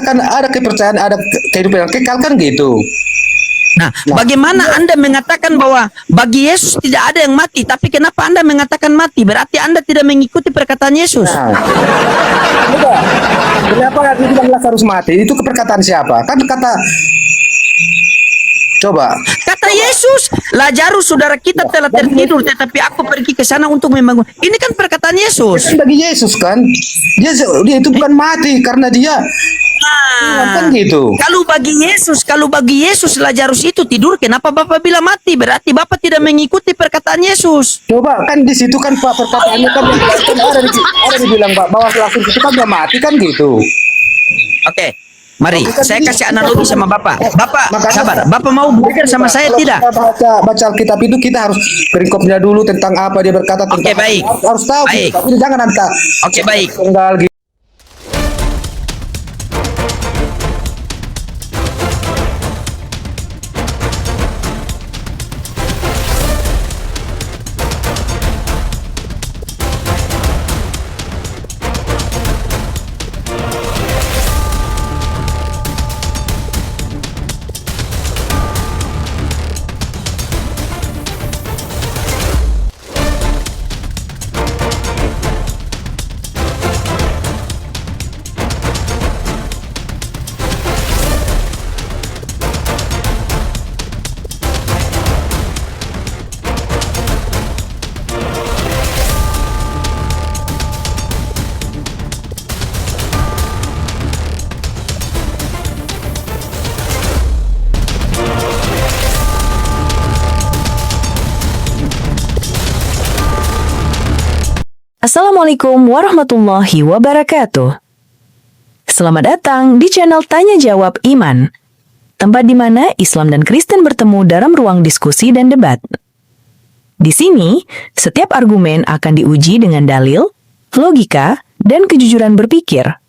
kan ada kepercayaan, ada kehidupan yang kekal kan gitu. Nah, bagaimana Anda mengatakan bahwa bagi Yesus tidak ada yang mati, tapi kenapa Anda mengatakan mati? Berarti Anda tidak mengikuti perkataan Yesus. Nah, udah. Kenapa dibilang Lazarus mati? Itu perkataan siapa? Kan kata, coba. Kata Yesus, Lazarus saudara kita telah tertidur, tetapi aku pergi ke sana untuk membangun. Ini kan perkataan Yesus. Kan bagi Yesus kan, dia itu bukan mati karena dia kan gitu. Kalau bagi Yesus Lazarus itu tidur, kenapa Bapak bilang mati? Berarti Bapak tidak mengikuti perkataan Yesus. Coba kan di situ kan Pak perkataannya kan ada dibilang Pak bahwa Lazarus itu kan dia mati kan gitu. Oke. Mari, saya kasih analogi sama Bapak. Bapak, Makanya- sabar. Bapak mau belajar sama saya Kalau tidak? kita baca Alkitab itu kita harus perikopnya dulu tentang apa dia berkata tentang. Oke, baik. Harus tahu. Baik. Tapi jangan anta. Oke, baik. Tunggal gitu. Assalamualaikum warahmatullahi wabarakatuh. Selamat datang di channel Tanya Jawab Iman, tempat di mana Islam dan Kristen bertemu dalam ruang diskusi dan debat. Di sini, setiap argumen akan diuji dengan dalil, logika, dan kejujuran berpikir.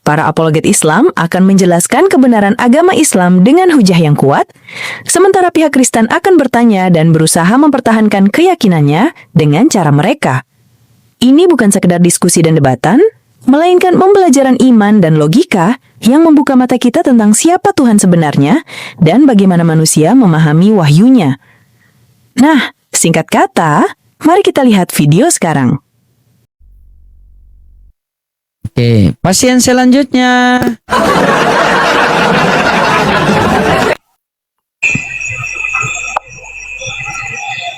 Para apologet Islam akan menjelaskan kebenaran agama Islam dengan hujah yang kuat, sementara pihak Kristen akan bertanya dan berusaha mempertahankan keyakinannya dengan cara mereka. Ini bukan sekedar diskusi dan debatan, melainkan pembelajaran iman dan logika yang membuka mata kita tentang siapa Tuhan sebenarnya dan bagaimana manusia memahami wahyunya. Nah, singkat kata, mari kita lihat video sekarang. Oke, pasien selanjutnya.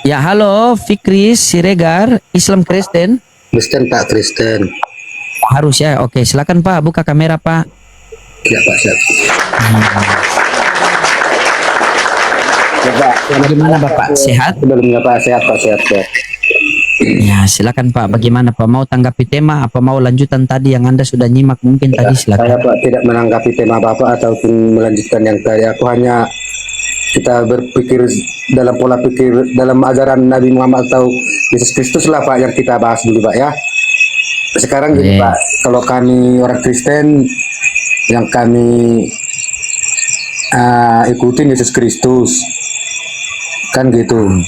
Ya, halo, Fikri Siregar, Islam Kristen. Kristen Pak Kristen. Harus ya, oke, silakan Pak, buka kamera Pak. Ya Pak siap. Coba. Bagaimana Bapak, sehat? Sebelumnya Pak sehat Pak sehat. Ya, silakan Pak, bagaimana Pak, mau tanggapi tema, apa mau lanjutan tadi yang Anda sudah nyimak mungkin tadi, Saya silakan. Pak tidak menanggapi tema Bapak ataupun melanjutkan yang tadi. Aku hanya kita berpikir dalam pola pikir dalam ajaran Nabi Muhammad atau Yesus Kristus lah Pak yang kita bahas dulu Pak ya. Sekarang gini Pak, kalau kami orang Kristen yang kami ikutin Yesus Kristus kan gitu.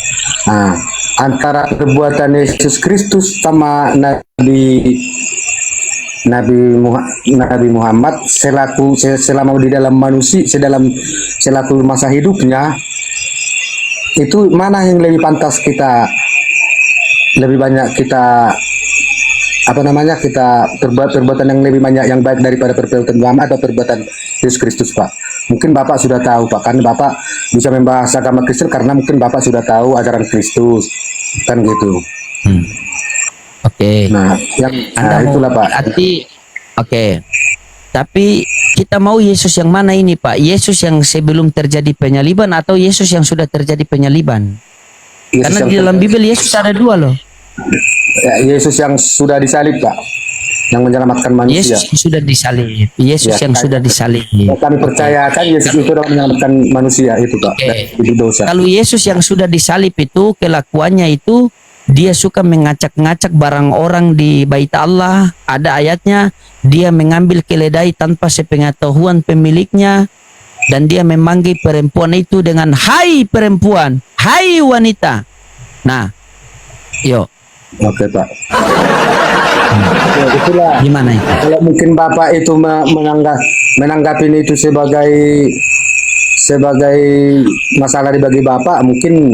Nah, antara perbuatan Yesus Kristus sama Nabi Muhammad selama di dalam manusia selaku masa hidupnya itu mana yang lebih pantas kita lebih banyak kita kita perbuatan yang lebih banyak yang baik daripada perbuatan Muhammad atau perbuatan Yesus Kristus Pak? Mungkin Bapak sudah tahu Pak, karena Bapak bisa membahas agama Kristen karena mungkin Bapak sudah tahu ajaran Kristus kan gitu. Oke. Nah, yang itulah Pak. Berarti, oke. Tapi kita mau Yesus yang mana ini Pak? Yesus yang sebelum terjadi penyaliban atau Yesus yang sudah terjadi penyaliban? Yesus Karena yang di dalam Bible Yesus ada dua loh. Yesus yang sudah disalib Pak, yang menyelamatkan manusia. Yesus yang sudah disalib. Yesus Ya, yang sudah disalib. Kami percaya kan Yesus itu sudah menyelamatkan manusia itu Pak dari dosa. Kalau Yesus yang sudah disalib itu kelakuannya itu dia suka mengacak-ngacak barang orang di bait Allah. Ada ayatnya, dia mengambil keledai tanpa sepengetahuan pemiliknya dan dia memanggil perempuan itu dengan hai perempuan, hai wanita. Nah, yuk. Oke Pak. Ya, itulah. Gimana itu? Kalau mungkin Bapak itu menganggap menanggapi itu sebagai masalah bagi Bapak, mungkin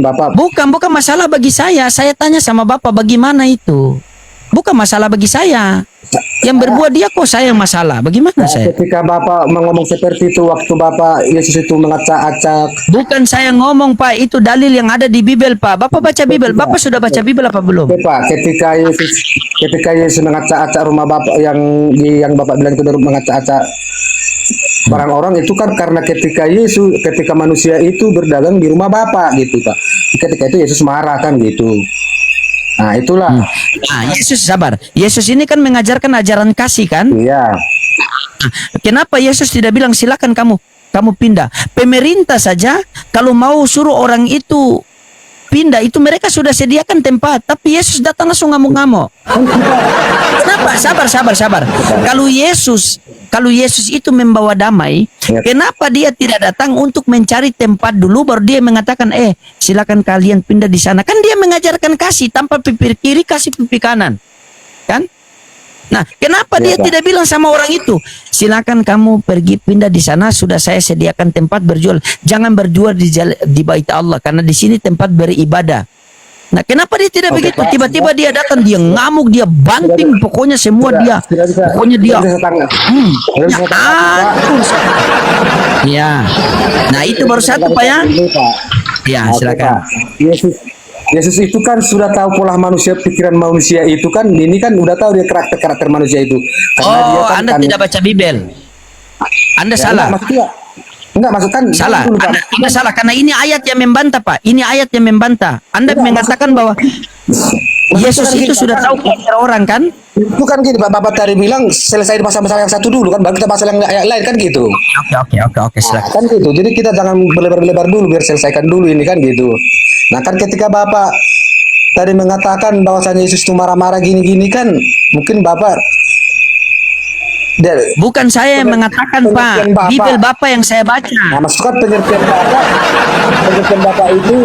Bapak Bukan masalah bagi saya. Saya tanya sama Bapak bagaimana itu. Bukan masalah bagi saya. Yang berbuat dia kok saya yang masalah. Bagaimana saya? ketika Bapak ngomong seperti itu waktu Bapak Yesus itu mengacak-acak. Bukan saya ngomong Pak, itu dalil yang ada di Bibel Pak. Bapak baca Bibel. Bapak sudah baca Bibel apa belum? Oke, Pak, ketika Yesus mengacak-acak rumah Bapak yang Bapak bilang itu mengacak-acak barang orang, itu kan karena ketika manusia itu berdagang di rumah Bapak gitu, Pak. Ketika itu Yesus marah kan gitu. Nah, itulah. Nah, Yesus sabar. Yesus ini kan mengajarkan ajaran kasih kan? Iya. Kenapa Yesus tidak bilang silakan kamu pindah? Pemerintah saja kalau mau suruh orang itu pindah, itu mereka sudah sediakan tempat, tapi Yesus datang langsung ngamuk-ngamuk. Kenapa? Sabar. Kalau Yesus itu membawa damai, Ya. kenapa dia tidak datang untuk mencari tempat dulu baru dia mengatakan silakan kalian pindah di sana? Kan dia mengajarkan kasih tanpa pipi kiri kasih pipi kanan. Kan? Nah, kenapa Ya, dia Pak. tidak bilang sama orang itu, silakan kamu pergi pindah di sana, sudah saya sediakan tempat berjual. Jangan berjual di bait Allah karena di sini tempat beribadah. Nah, kenapa dia tidak Oke, begitu? Pak. Tiba-tiba dia datang, dia ngamuk, dia banting, pokoknya semua dia. Pokoknya dia. Ya. Nah, itu baru satu Pak ya. Ya, silakan. Yesus itu kan sudah tahu pola manusia, pikiran manusia itu kan, ini kan udah tahu dia karakter manusia itu. Karena dia Oh, kan, Anda tidak baca Bibel. Anda Ya, salah. Enggak, maksud kan Salah. dulu, Pak. Anda salah karena ini ayat yang membantah, Pak. Ini ayat yang membantah. Anda Enggak, mengatakan bahwa Yesus itu sudah tahu karakter orang kan? Bukan gini Pak, Bapak tadi bilang selesai masalah yang satu dulu kan, baru kita masalah yang lain kan gitu. Oke, silakan. Kan gitu. Jadi kita jangan berlebar-lebar dulu, biar selesaikan dulu ini kan gitu. Nah kan ketika Bapak tadi mengatakan bahwasanya Yesus itu marah-marah gini-gini kan, mungkin Bapak Bukan saya yang mengatakan, Pak. pengertian Bapak. Bibel Bapak yang saya baca. Nah, maksudkan pengertian Bapak itu,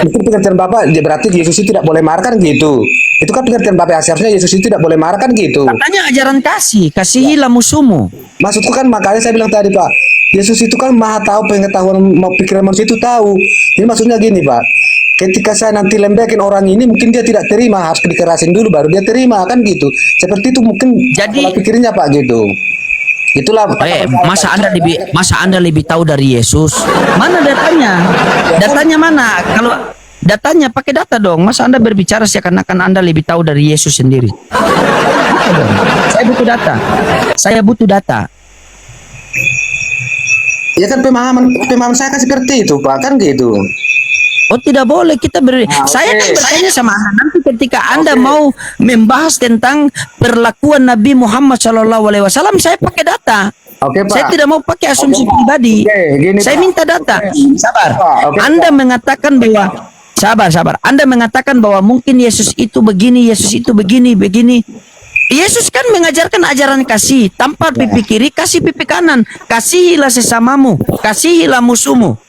mungkin pengertian Bapak dia berarti Yesus itu tidak boleh marah kan gitu. Itu kan pengertian Bapak, seharusnya Yesus itu tidak boleh marah kan gitu. Katanya ajaran kasih, kasihilah musuhmu. Maksudku kan makanya saya bilang tadi Pak, Yesus itu kan maha tahu, pengetahuan pikiran manusia itu tahu. Ini maksudnya gini Pak, ketika saya nanti lembekin orang ini, mungkin dia tidak terima, harus dikerasin dulu baru dia terima kan gitu. Seperti itu mungkin Jadi- pola pikirnya Pak gitu. Itulah. Masa Anda lebih tahu dari Yesus? Mana datanya? Datanya mana? Kalau datanya pakai data dong. Masa Anda berbicara seakan-akan Anda lebih tahu dari Yesus sendiri? Saya butuh data. Saya butuh data. Ya kan pemahaman saya kan seperti itu Pak, kan gitu. Oh, tidak boleh kita saya kan bertanya sama Anda nanti ketika Anda mau membahas tentang perlakuan Nabi Muhammad SAW, saya pakai data. Oke, Pak. Saya tidak mau pakai asumsi pribadi. Oke, gini, Saya Pak. minta data. Sabar. Oke, Anda mengatakan bahwa sabar. Anda mengatakan bahwa mungkin Yesus itu begini, Yesus itu begini. Yesus kan mengajarkan ajaran kasih, tanpa pipi kiri kasih pipi kanan. Kasihilah sesamamu, kasihilah musuhmu.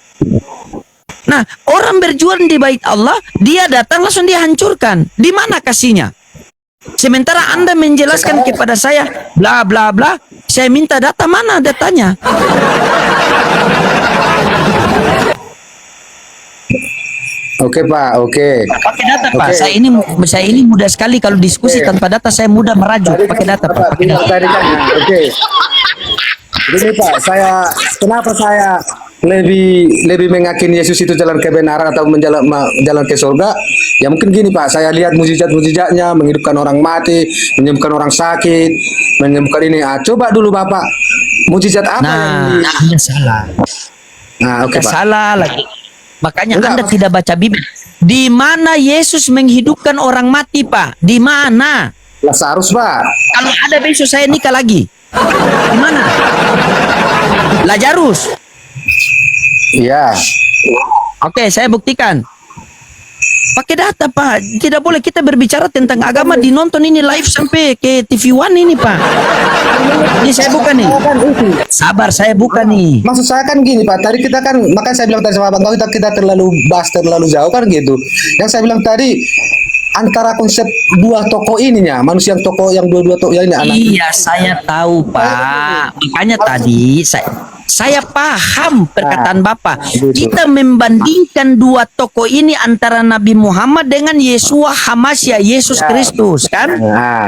Nah, orang berjuang di bait Allah, dia datang langsung dia hancurkan. Di mana kasihnya? Sementara Anda menjelaskan kepada saya bla bla bla, saya minta data, mana datanya? Oke Pak, oke. Pakai data, Pak. Oke. Saya ini mudah sekali kalau diskusi Oke. tanpa data, saya mudah merajuk. Pakai data, Pak. Pakai data. Tadi kan, oke. Jadi Pak, kenapa saya lebih mengakin Yesus itu jalan kebenaran atau jalan ke surga? Ya mungkin gini Pak, saya lihat mujizat-mujizatnya, menghidupkan orang mati, menyembuhkan orang sakit, menyembuhkan ini. Coba dulu Bapak, mujizat apa yang Nah, Anda salah. Nah, oke Pak. Salah lagi. Makanya Enggak, Anda Pak. tidak baca Bibel. Di mana Yesus menghidupkan orang mati, Pak? Di mana? Lazarus Pak. Kalau ada besok saya nikah lagi. Di mana? Lazarus. Iya. Oke, saya buktikan. Pakai data, Pak. Tidak boleh kita berbicara tentang agama dinonton ini live sampai ke TV One ini, Pak. Ini saya buka nih. Sabar, saya buka nih. Maksud saya kan gini Pak, tadi kita kan, makanya saya bilang tadi sama Bang, kita terlalu bahas terlalu jauh kan gitu. Yang saya bilang tadi, antara konsep dua tokoh ininya, manusia yang tokoh yang dua-dua tokoh ini anak. Iya, saya tahu, Pak. Makanya tadi saya paham perkataan Bapak. Kita membandingkan dua tokoh ini antara Nabi Muhammad dengan Yeshua Hamasya, Yesus Kristus, kan?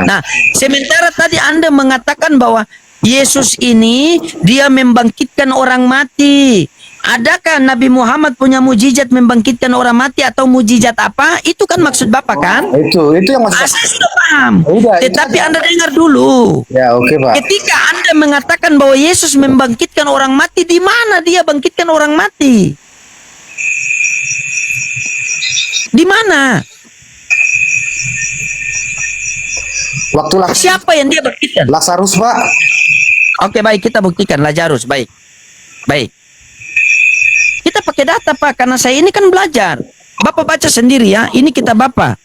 Nah, sementara tadi Anda mengatakan bahwa Yesus ini dia membangkitkan orang mati. Adakah Nabi Muhammad punya mujizat membangkitkan orang mati atau mujizat apa? Itu kan maksud Bapak, kan? Itu yang maksud. Saya sudah paham. Udah, Tetapi Anda dengar dulu. Ya, oke, Pak. Ketika Anda mengatakan bahwa Yesus membangkitkan orang mati, di mana dia bangkitkan orang mati? Di mana? Waktu Siapa yang dia bangkitkan? Lazarus, Pak. Oke, baik, kita buktikan Lazarus. Baik. Baik. Kita pakai data, Pak, karena saya ini kan belajar. Bapak baca sendiri ya. Ini kita Bapak.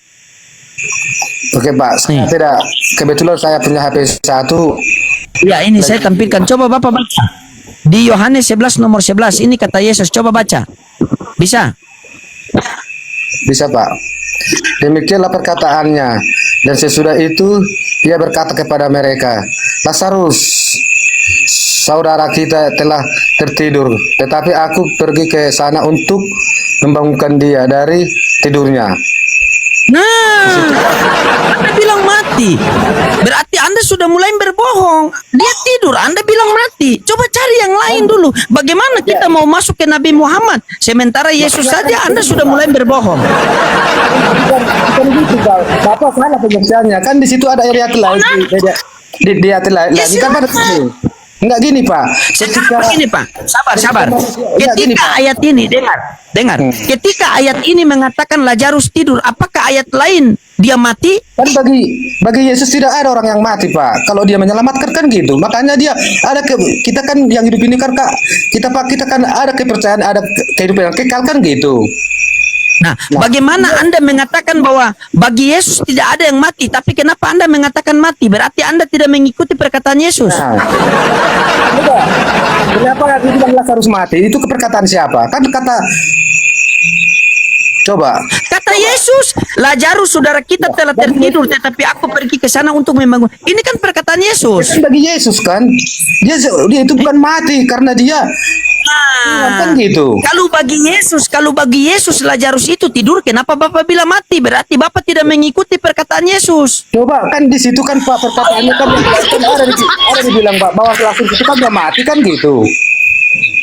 Oke, Pak. Saya tidak, kebetulan saya punya HP 1. Ya, ini saya tampilkan. Coba Bapak baca. Di Yohanes 11 nomor 11 ini kata Yesus. Coba baca. Bisa? Bisa, Pak. Demikianlah perkataannya. Dan sesudah itu ia berkata kepada mereka, Lazarus, saudara kita telah tertidur, tetapi aku pergi ke sana untuk membangunkan dia dari tidurnya. Nah, Anda bilang mati. Berarti Anda sudah mulai berbohong. Dia tidur, Anda bilang mati. Coba cari yang lain dulu. Bagaimana kita mau masuk ke Nabi Muhammad? Sementara Yesus saja Anda sudah mulai berbohong. Bukan gitu, Pak. Bapak salah pengertiannya. Kan di situ ada ayat lain. Di ayat lain. Ya, Kan pada sini. Enggak gini, Pak. Sekarang begini, Pak. Sabar. Enggak gini, Ketika Pak. ayat ini, dengar. Ketika ayat ini mengatakan Lazarus tidur, apakah ayat lain dia mati? Kan bagi Yesus tidak ada orang yang mati, Pak. Kalau dia menyelamatkan kan gitu. Makanya dia ada kita kan yang hidup ini kan, Kak. Kita kan ada kepercayaan, ada kehidupan yang kekal kan gitu. Nah, bagaimana Anda mengatakan bahwa bagi Yesus tidak ada yang mati, tapi kenapa Anda mengatakan mati? Berarti Anda tidak mengikuti perkataan Yesus. Nah, kenapa dibilang Lazarus mati? Itu keperkataan siapa? Kan kata coba. Kata Yesus, Lazarus saudara kita telah tertidur, tetapi aku pergi ke sana untuk membangun. Ini kan perkataan Yesus. Kan bagi Yesus kan, dia itu bukan mati karena dia kan gitu. Kalau bagi Yesus Lazarus itu tidur, kenapa Bapak bilang mati? Berarti Bapak tidak mengikuti perkataan Yesus. Coba kan di situ kan Pak perkataannya kan ada dibilang Pak bahwa Lazarus itu kan udah mati kan gitu.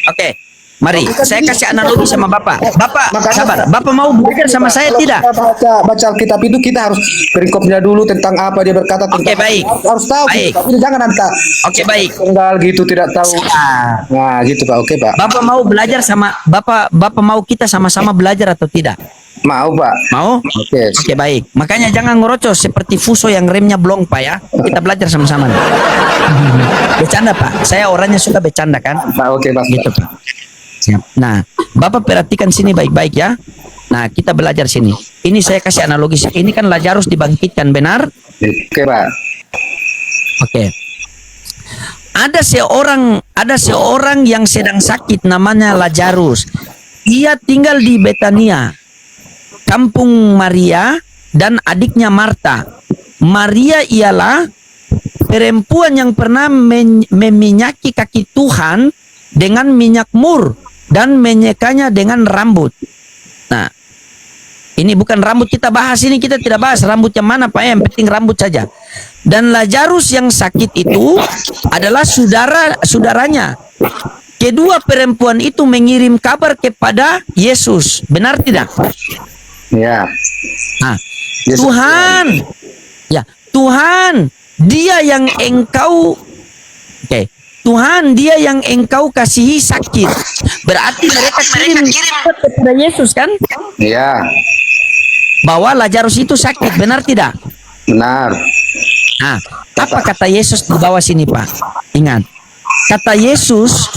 Oke. Mari, saya kasih analogi sama Bapak. Bapak, Makanya- sabar. Bapak mau belajar sama saya Kalau tidak? kita baca Alkitab itu kita harus perikopnya dulu tentang apa dia berkata tentang. Oke, baik. Harus tahu. Baik. Tapi jangan anta. Oke, baik. Tunggal gitu tidak tahu. Nah, gitu Pak. Oke, Pak. Bapak mau belajar sama Bapak mau kita sama-sama belajar atau tidak? Mau, Pak. Mau? Oke. Oke, baik. Makanya jangan ngerocos seperti Fuso yang remnya blong, Pak ya. Kita belajar sama-sama. Bercanda, Pak. Saya orangnya suka bercanda kan? Pak, oke, Pak. Gitu, Pak. Siap. Nah, Bapak perhatikan sini baik-baik ya. Nah, kita belajar sini. Ini saya kasih analogi. Ini kan Lazarus dibangkitkan, benar? Oke, Pak. Oke. Ada seorang yang sedang sakit namanya Lazarus. Ia tinggal di Betania, kampung Maria dan adiknya Marta. Maria ialah perempuan yang pernah meminyaki kaki Tuhan dengan minyak mur dan menyekanya dengan rambut. Nah, ini bukan rambut kita bahas, ini kita tidak bahas rambut yang mana Pak, yang penting rambut saja. Dan Lazarus yang sakit itu adalah saudaranya. Kedua perempuan itu mengirim kabar kepada Yesus. Benar tidak? Ya. Nah, Yesus. Tuhan, dia yang engkau Tuhan, dia yang engkau kasihi sakit. Berarti mereka kirim kepada Yesus kan? Ya. Bahwa Lazarus itu sakit, benar tidak? Benar. Nah, apa kata Yesus di bawah sini, Pak? Ingat. Kata Yesus,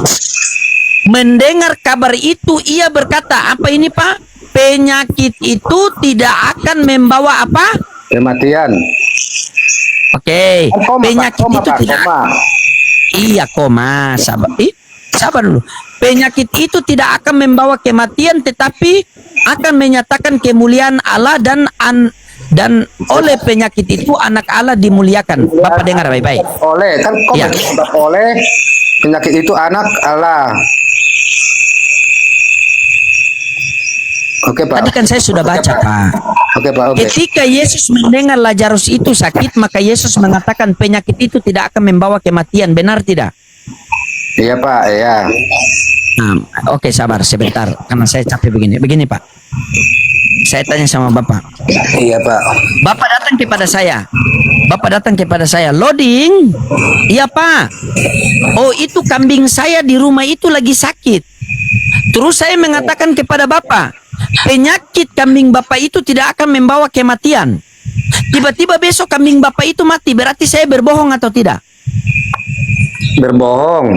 mendengar kabar itu, ia berkata, apa ini, Pak? Penyakit itu tidak akan membawa apa? Kematian. Oke. Penyakit Pak, itu tidak. Iya, sabar dulu. Penyakit itu tidak akan membawa kematian, tetapi akan menyatakan kemuliaan Allah dan Dan oleh penyakit itu anak Allah dimuliakan. Bapak dengar baik-baik. Oleh kan kok Ya. oleh penyakit itu anak Allah. Oke Pak. Tadi kan saya sudah baca, Pak. Oke Pak. Oke. Ketika Yesus mendengar Lazarus itu sakit, maka Yesus mengatakan penyakit itu tidak akan membawa kematian. Benar tidak? Iya Pak. Iya. Nah, oke, sabar sebentar karena saya capek begini. Begini, Pak. Saya tanya sama Bapak. Iya Pak. Bapak datang kepada saya. Bapak datang kepada saya. Loading. Iya, Pak. Oh, itu kambing saya di rumah itu lagi sakit. Terus saya mengatakan kepada Bapak, penyakit kambing Bapak itu tidak akan membawa kematian. Tiba-tiba besok kambing Bapak itu mati. Berarti saya berbohong atau tidak? Berbohong.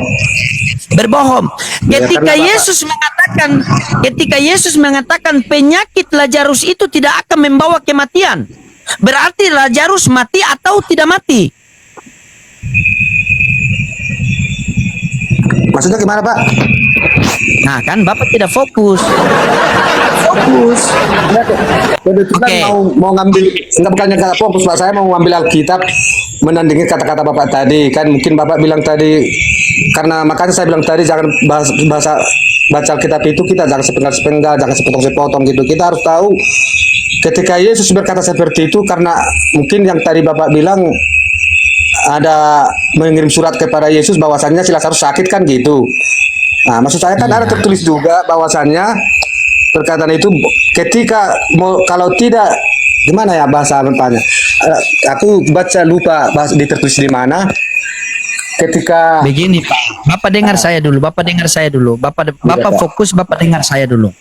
Berbohong. Ya, Ketika karena Yesus mengatakan penyakit Lazarus itu tidak akan membawa kematian, berarti Lazarus mati atau tidak mati? Maksudnya gimana Pak? Nah, kan Bapak tidak fokus. Fokus. Jadi itu kan Oke. mau ngambil, enggak, bukannya kata fokus Pak, saya mau ngambil Alkitab menandingi kata-kata Bapak tadi. Kan mungkin Bapak bilang tadi, karena makanya saya bilang tadi jangan baca Alkitab itu kita jangan sepenggal-sepenggal, jangan sepotong-sepotong gitu. Kita harus tahu ketika Yesus berkata seperti itu karena mungkin yang tadi Bapak bilang ada mengirim surat kepada Yesus bahwasannya si Lazarus sakit kan gitu. Nah, maksud saya kan ada tertulis juga bahwasannya perkataan itu ketika kalau tidak gimana ya bahasa mentahnya. Aku baca lupa ditertulis di mana. Ketika Begini, Pak. Bapak dengar saya dulu. Bapak dengar saya dulu. Bapak Pak. fokus. Bapak dengar saya dulu.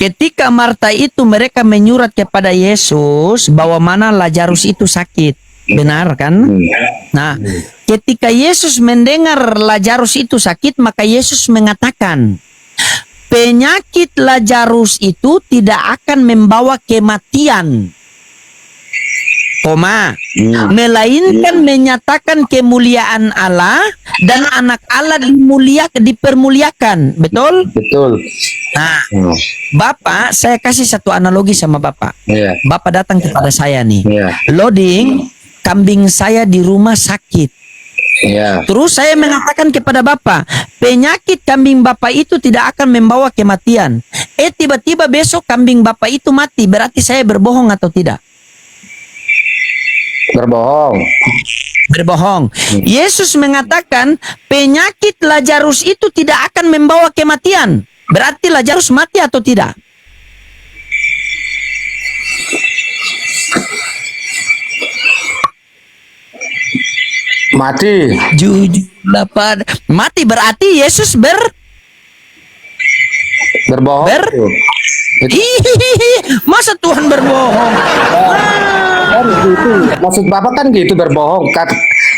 Ketika Marta itu mereka menyurat kepada Yesus bahwa mana Lazarus itu sakit. Benar kan? Nah, ketika Yesus mendengar Lazarus itu sakit, maka Yesus mengatakan, penyakit Lazarus itu tidak akan membawa kematian, melainkan menyatakan kemuliaan Allah dan anak Allah dipermuliakan. Betul? betul. Nah, Bapak, saya kasih satu analogi sama Bapak. Iya. Bapak datang kepada saya nih. Iya. Loading, kambing saya di rumah sakit. Iya. Terus saya mengatakan kepada Bapak, penyakit kambing Bapak itu tidak akan membawa kematian. Tiba-tiba besok kambing Bapak itu mati. Berarti saya berbohong atau tidak? Berbohong. Berbohong. Yesus mengatakan penyakit Lazarus itu tidak akan membawa kematian. Berarti Lazarus mati atau tidak? Mati. Jujur dapat mati, berarti Yesus Berbohong. Hihihi, masa Tuhan berbohong? Kan gitu. Maksud Bapak kan gitu berbohong.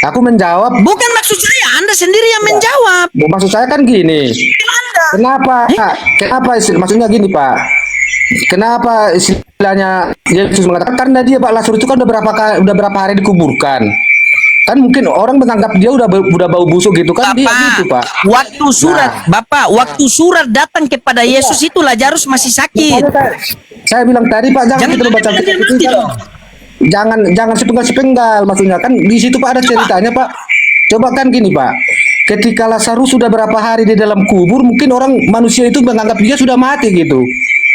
Aku menjawab. Bukan maksud saya, Anda sendiri yang menjawab. Maksud saya kan gini. Anda. Kenapa? Kenapa maksudnya gini Pak? Kenapa istilahnya Yesus mengatakan karena dia Pak Lazarus itu kan udah berapa hari dikuburkan. Kan mungkin orang menganggap dia udah bau busuk gitu kan, dia gitu Pak. Waktu surat, Bapak, waktu surat datang kepada Yesus itu Lazarus masih sakit. Saya bilang tadi Pak jangan kita baca mati itu. dong. Jangan sepenggal-sepenggal maksudnya kan di situ Pak ada ceritanya Pak. Coba kan gini Pak. Ketika Lazarus sudah berapa hari di dalam kubur, mungkin orang manusia itu menganggap dia sudah mati gitu.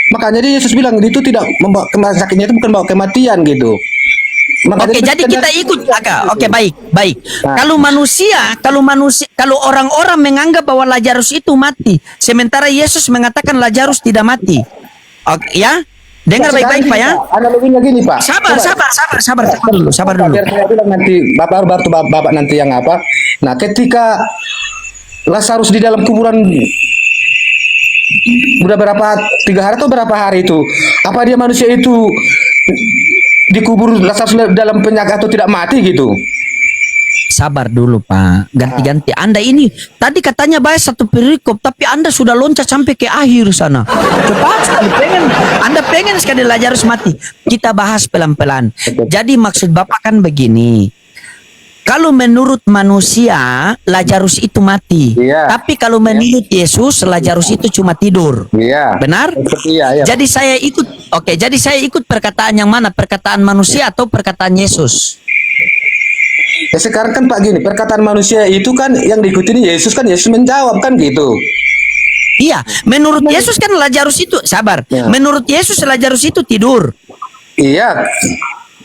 Makanya dia Yesus bilang itu tidak membawa sakitnya itu bukan bawa kematian gitu. Makanya Oke, jadi kita ikut Aka. Oke, baik. Nah. Kalau orang-orang menganggap bahwa Lazarus itu mati, sementara Yesus mengatakan Lazarus tidak mati. Oke, ya. Dengar baik-baik, Pak ya. Analoginya gini Pak. Sabar dulu. Biar saya bilang nanti Bapak nanti yang apa. Nah, ketika Lazarus di dalam kuburan udah 3 hari atau berapa hari itu? Apa dia manusia itu dikubur Lazarus dalam penyakit atau tidak mati gitu? Sabar dulu, Pak. Ganti-ganti. Anda ini tadi katanya bahas satu perikop, tapi Anda sudah loncat sampai ke akhir sana. Cepat sekali Anda pengen sekali Lazarus mati. Kita bahas pelan-pelan. Jadi maksud Bapak kan begini. Kalau menurut manusia, Lazarus itu mati. Iya. Tapi kalau menurut Yesus, Lazarus itu cuma tidur. Iya. Benar? Iya, iya. Jadi saya ikut perkataan yang mana? Perkataan manusia atau perkataan Yesus? Ya sekarang kan Pak gini, perkataan manusia itu kan yang diikuti Yesus kan, Yesus menjawab kan gitu. Iya, menurut Yesus kan Lazarus itu, sabar. Ya. Menurut Yesus Lazarus itu tidur. Iya.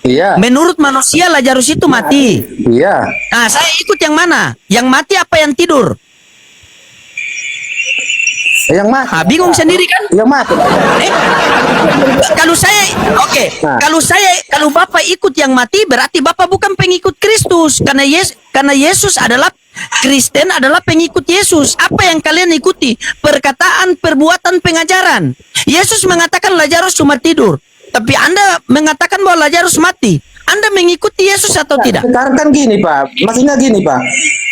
Iya. Menurut manusia Lazarus itu mati. Iya. Nah, saya ikut yang mana? Yang mati apa yang tidur? Yang mati. Bingung sendiri kan? Yang mati. Eh, kalau kalau Bapak ikut yang mati berarti Bapak bukan pengikut Kristus, karena Yesus adalah Kristen, adalah pengikut Yesus. Apa yang kalian ikuti? Perkataan, perbuatan, pengajaran. Yesus mengatakan Lazarus cuma tidur, tapi Anda mengatakan bahwa Lazarus mati. Anda mengikuti Yesus atau tidak? Sekarang kan gini Pak, maksudnya gini Pak.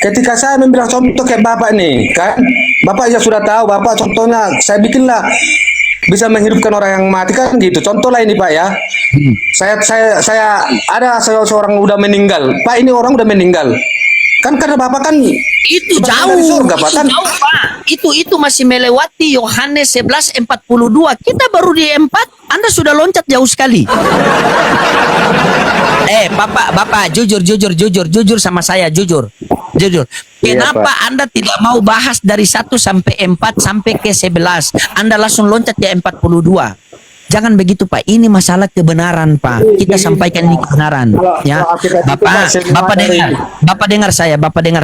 Ketika saya membilang contoh kayak Bapak nih, kan Bapak ya sudah tahu, Bapak contohnya saya bikinlah bisa menghidupkan orang yang mati kan gitu. Contoh lah ini Pak ya. Saya ada seorang udah meninggal. Pak, ini orang udah meninggal. Kan karena Bapak kan Itu Bapak jauh, dari surga, Pak, itu kan? jauh Pak. Itu masih melewati Yohanes 11:42. Kita baru di 4, Anda sudah loncat jauh sekali. Bapak, jujur sama saya, jujur. Iya, Kenapa Pak. Anda tidak mau bahas dari 1 sampai 4 sampai ke 11? Anda langsung loncat ke 42. Jangan begitu Pak, ini masalah kebenaran Pak. Kita sampaikan ini kebenaran, ya. Bapak dengar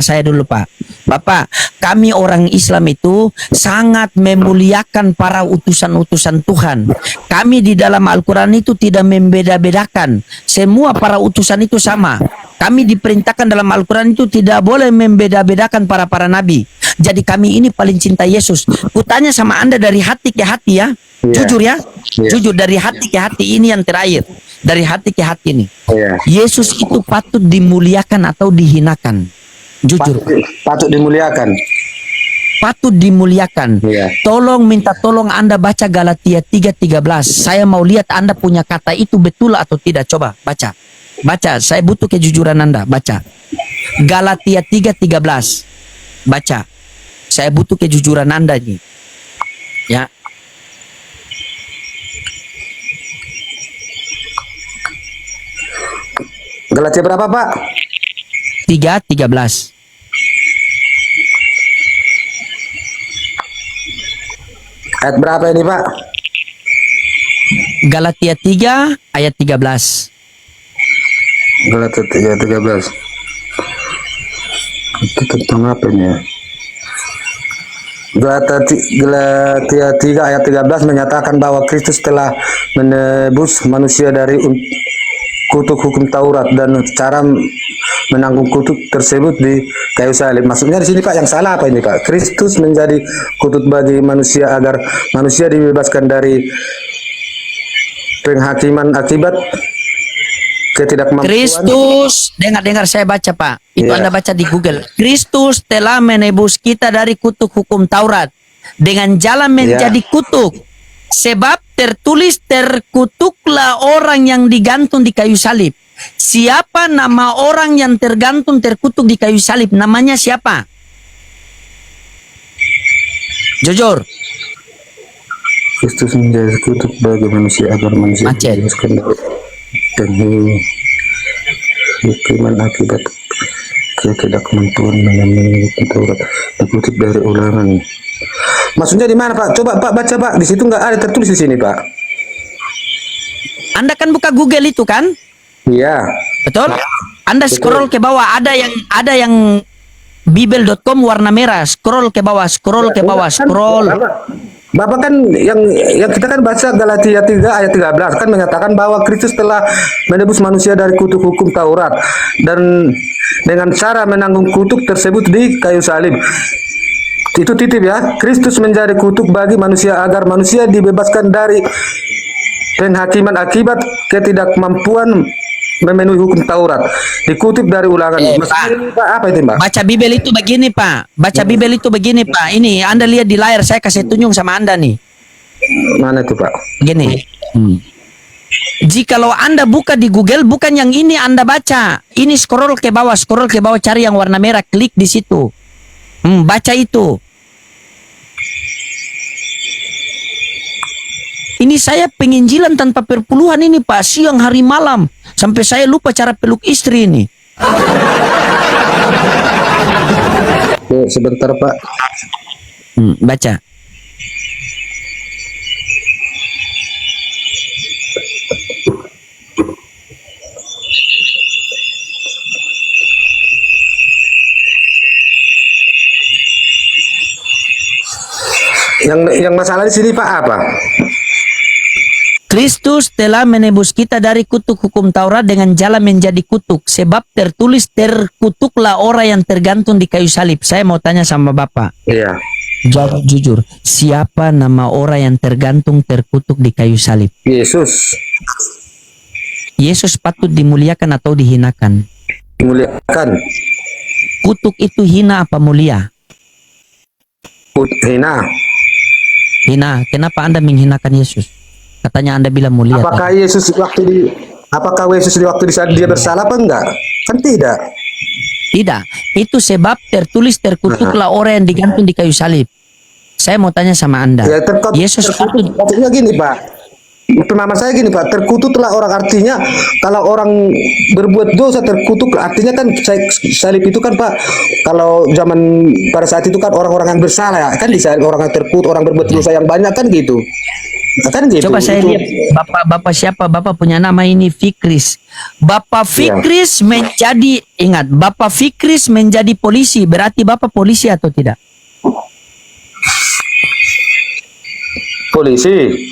saya dulu Pak. Bapak, kami orang Islam itu sangat memuliakan para utusan-utusan Tuhan. Kami di dalam Al-Quran itu tidak membeda-bedakan. Semua para utusan itu sama. Kami diperintahkan dalam Al-Quran itu tidak boleh membeda-bedakan para nabi. Jadi kami ini paling cinta Yesus. Kutanya sama Anda dari hati ke hati ya. Iya. Jujur ya. Iya. Jujur, dari hati ke hati, ini yang terakhir. Dari hati ke hati nih. Iya. Yesus itu patut dimuliakan atau dihinakan? Jujur. Patut dimuliakan. Patut dimuliakan. Iya. Tolong, minta tolong Anda baca Galatia 3:13. Saya mau lihat Anda punya kata itu betul atau tidak. Coba baca. Baca, saya butuh kejujuran Anda. Baca. Galatia 3:13. Baca. Saya butuh kejujuran Anda nih. Ya. Galatia berapa Pak? 3:13. Ayat berapa ini Pak? Galatia 3 ayat 13. Galatia 3:13. Itu tentang apa ini ya? Galatia 3 ayat 13 menyatakan bahwa Kristus telah menebus manusia dari kutuk hukum Taurat dan cara menanggung kutuk tersebut di kayu salib. Maksudnya di sini Pak, yang salah apa ini Pak? Kristus menjadi kutuk bagi manusia agar manusia dibebaskan dari penghakiman akibat ketidakmampuan. Kristus, dengar saya baca Pak. Itu Iya. Anda baca di Google. Kristus telah menebus kita dari kutuk hukum Taurat dengan jalan menjadi kutuk. Sebab tertulis, terkutuklah orang yang digantung di kayu salib. Siapa nama orang yang tergantung terkutuk di kayu salib? Namanya siapa? Jujur. Kristus menjadi kutuk bagi manusia agar manusia Macet. dibebaskan dari hukuman akibat ketidakmampuan memenuhi Taurat, dikutip dari Ulangan. Maksudnya di mana Pak? Coba Pak baca Pak. Di situ nggak ada tertulis di sini Pak. Anda kan buka Google itu kan? Iya. Betul? Anda scroll ke bawah, ada yang bible.com warna merah, scroll ke bawah, scroll. Bapak kan yang kita kan baca Galatia 3 ayat 13 kan menyatakan bahwa Kristus telah menebus manusia dari kutuk hukum Taurat dan dengan cara menanggung kutuk tersebut di kayu salib. Itu titip ya. Kristus menjadi kutuk bagi manusia agar manusia dibebaskan dari penghakiman akibat ketidakmampuan memenuhi hukum Taurat. Dikutip dari Ulangan. Maksudnya ini, Pak, apa itu Pak? Baca Bible itu begini Pak. Baca Bible itu begini Pak. Ini Anda lihat di layar, saya kasih tunjuk sama Anda nih. Mana itu Pak? Begini. Jikalau Anda buka di Google, bukan yang ini Anda baca. Ini scroll ke bawah, cari yang warna merah, klik di situ. Baca itu. Ini saya penginjilan tanpa perpuluhan ini Pak, siang hari malam. Sampai saya lupa cara peluk istri ini. Sebentar Pak. Baca. Yang masalah di sini Pak apa? Kristus telah menebus kita dari kutuk hukum Taurat dengan jalan menjadi kutuk. Sebab tertulis, terkutuklah orang yang tergantung di kayu salib. Saya mau tanya sama Bapak. Iya. Jawab jujur. Siapa nama orang yang tergantung terkutuk di kayu salib? Yesus. Yesus patut dimuliakan atau dihinakan? Dimuliakan. Kutuk itu hina apa mulia? Hina. Hina. Kenapa Anda menghinakan Yesus? Katanya Anda bilang mulia. Apakah Yesus waktu di waktu di saat dia bersalah apa enggak? Kan tidak. Tidak. Itu sebab tertulis terkutuklah orang yang digantung di kayu salib. Saya mau tanya sama Anda. Ya, Yesus patut. Maksudnya gini Pak. Pemahaman saya gini Pak, terkutuklah orang artinya kalau orang berbuat dosa terkutuk, artinya kan salib itu kan Pak, kalau zaman pada saat itu kan orang-orang yang bersalah ya, kan disalib orang yang terkutuk, orang berbuat dosa yang banyak kan gitu. Kan gitu. Coba saya lihat Bapak siapa? Bapak punya nama ini Fikris. Bapak Fikris menjadi, ingat, Bapak Fikris menjadi polisi, berarti Bapak polisi atau tidak? Polisi.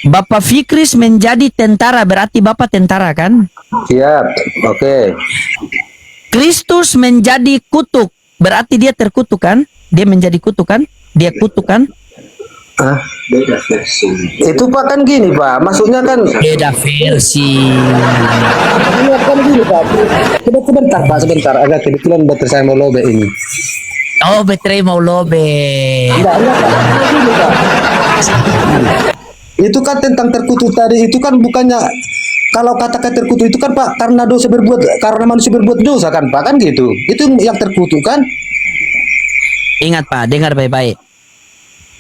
Bapak Fikris menjadi tentara, berarti Bapak tentara kan? Siap. Oke. Kristus menjadi kutuk, berarti dia terkutuk kan? Dia menjadi kutuk kan? Dia kutuk kan? Beda versi. Itu Pak kan gini Pak, maksudnya kan Beda versi. maksudnya kan gini Pak. Sebentar Pak, sebentar. Agak kebetulan baterai saya mau lobek ini. Oh, baterai mau lobe. Enggak Pak. Gini, Pak. Itu kan tentang terkutuk tadi, itu kan bukannya kalau kata-kata terkutuk itu kan Pak karena manusia berbuat dosa kan Pak, kan gitu. Itu yang terkutuk kan? Ingat Pak, dengar baik-baik.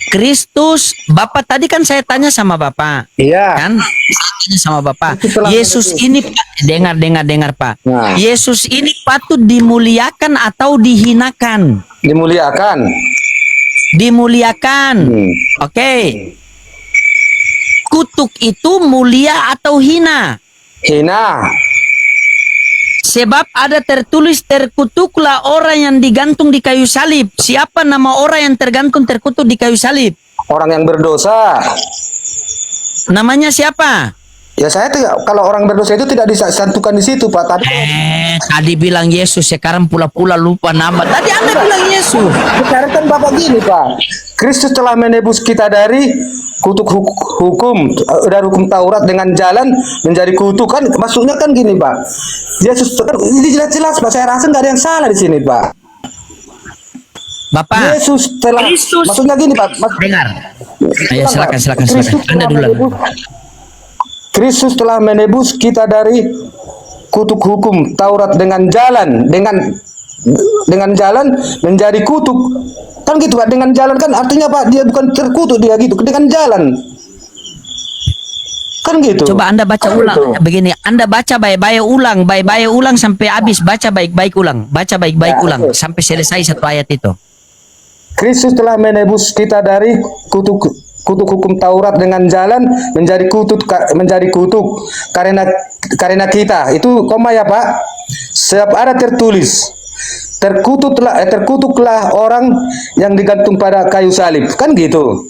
Kristus, Bapak tadi kan saya tanya sama Bapak. Iya. Kan? Saya tanya sama Bapak. Setelah Yesus ini dengar Pak. Nah. Yesus ini patut dimuliakan atau dihinakan? Dimuliakan. Dimuliakan. Oke. Kutuk itu mulia atau hina? Hina. Sebab ada tertulis terkutuklah orang yang digantung di kayu salib. Siapa nama orang yang tergantung terkutuk di kayu salib? Orang yang berdosa. Namanya siapa? Ya saya tidak, kalau orang berdosa itu tidak disantukan di situ Pak. Tadi bilang Yesus, sekarang pula-pula lupa nama. Tadi Anda bilang Yesus. Sekarang kan Bapak gini Pak. Kristus telah menebus kita dari kutuk dari hukum Taurat dengan jalan menjadi kutuk kan, maksudnya kan gini Pak. Yesus ini jelas-jelas Pak, saya rasa nggak ada yang salah di sini Pak. Bapak, Yesus telah Kristus, maksudnya gini Pak. dengar. Ayo silakan. Anda dulu. Kristus telah menebus kita dari kutuk hukum Taurat dengan jalan menjadi kutuk. Kan gitu Pak, dengan jalan kan artinya Pak dia bukan terkutuk, dia gitu dengan jalan. Kan gitu. Coba Anda baca kan ulang gitu. begini, Anda baca baik-baik ulang sampai habis, baca baik-baik ulang Ya, sampai selesai satu ayat itu. Kristus telah menebus kita dari kutuk hukum Taurat dengan jalan menjadi kutuk karena kita itu koma ya Pak. Sebab ada tertulis terkutuklah orang yang digantung pada kayu salib, kan gitu.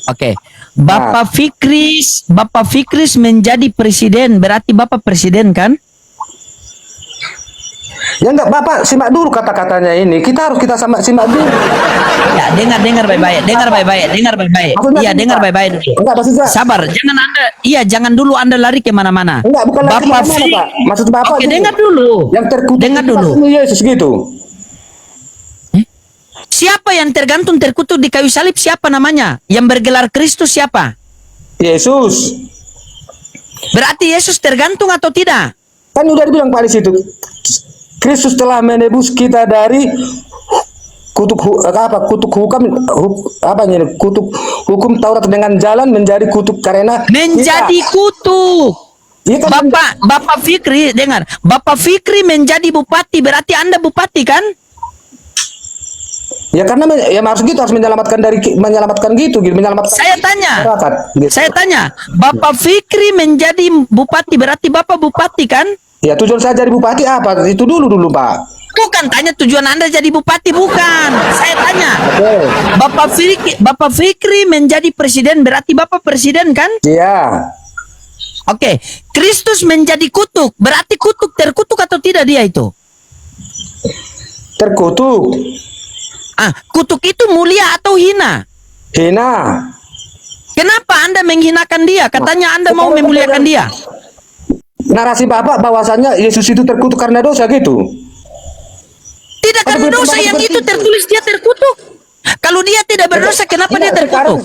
Oke. Bapak Fikris menjadi presiden, berarti Bapak presiden kan? Ya enggak Bapak, simak dulu kata-katanya ini. Kita harus simak dulu. Ya, dengar baik-baik. Maksudnya Iya, gini, dengar Pak. baik-baik. Enggak, maksudnya Sabar, jangan dulu Anda lari ke mana-mana. enggak, bukan lagi Bapak kemana, Pak. Maksud Bapak Oke, gini. dengar dulu. Yang terkutuk Dengar itu dulu. maksudnya Yesus gitu. Siapa yang tergantung terkutuk di kayu salib, siapa namanya? Yang bergelar Kristus siapa? Yesus. Berarti Yesus tergantung atau tidak? Kan udah dibilang Pak di situ. Kristus telah menebus kita dari kutuk hukum Taurat dengan jalan menjadi kutuk karena Menjadi kutuk. Iya kan, Bapak Fikri, dengar. Bapak Fikri menjadi bupati, berarti Anda bupati kan? ya karena ya harus gitu, harus menyelamatkan menyelamatkan Saya tanya. masyarakat, gitu. Saya tanya, Bapak Fikri menjadi bupati, berarti Bapak bupati kan? Ya tujuan saya jadi bupati apa? Itu dulu Pak. Bukan tanya tujuan Anda jadi bupati, bukan. Saya tanya, Oke. Bapak Fikri menjadi presiden, berarti Bapak presiden kan? Iya. Oke, Kristus menjadi kutuk, berarti terkutuk atau tidak dia itu? Terkutuk. Kutuk itu mulia atau hina? Hina. Kenapa Anda menghinakan dia? Katanya Anda mau memuliakan dia. Narasi Bapak bahwasannya Yesus itu terkutuk karena dosa gitu. Tidak karena Tapi dosa yang seperti itu tertulis dia terkutuk. Kalau dia tidak berdosa, kenapa dia terkutuk?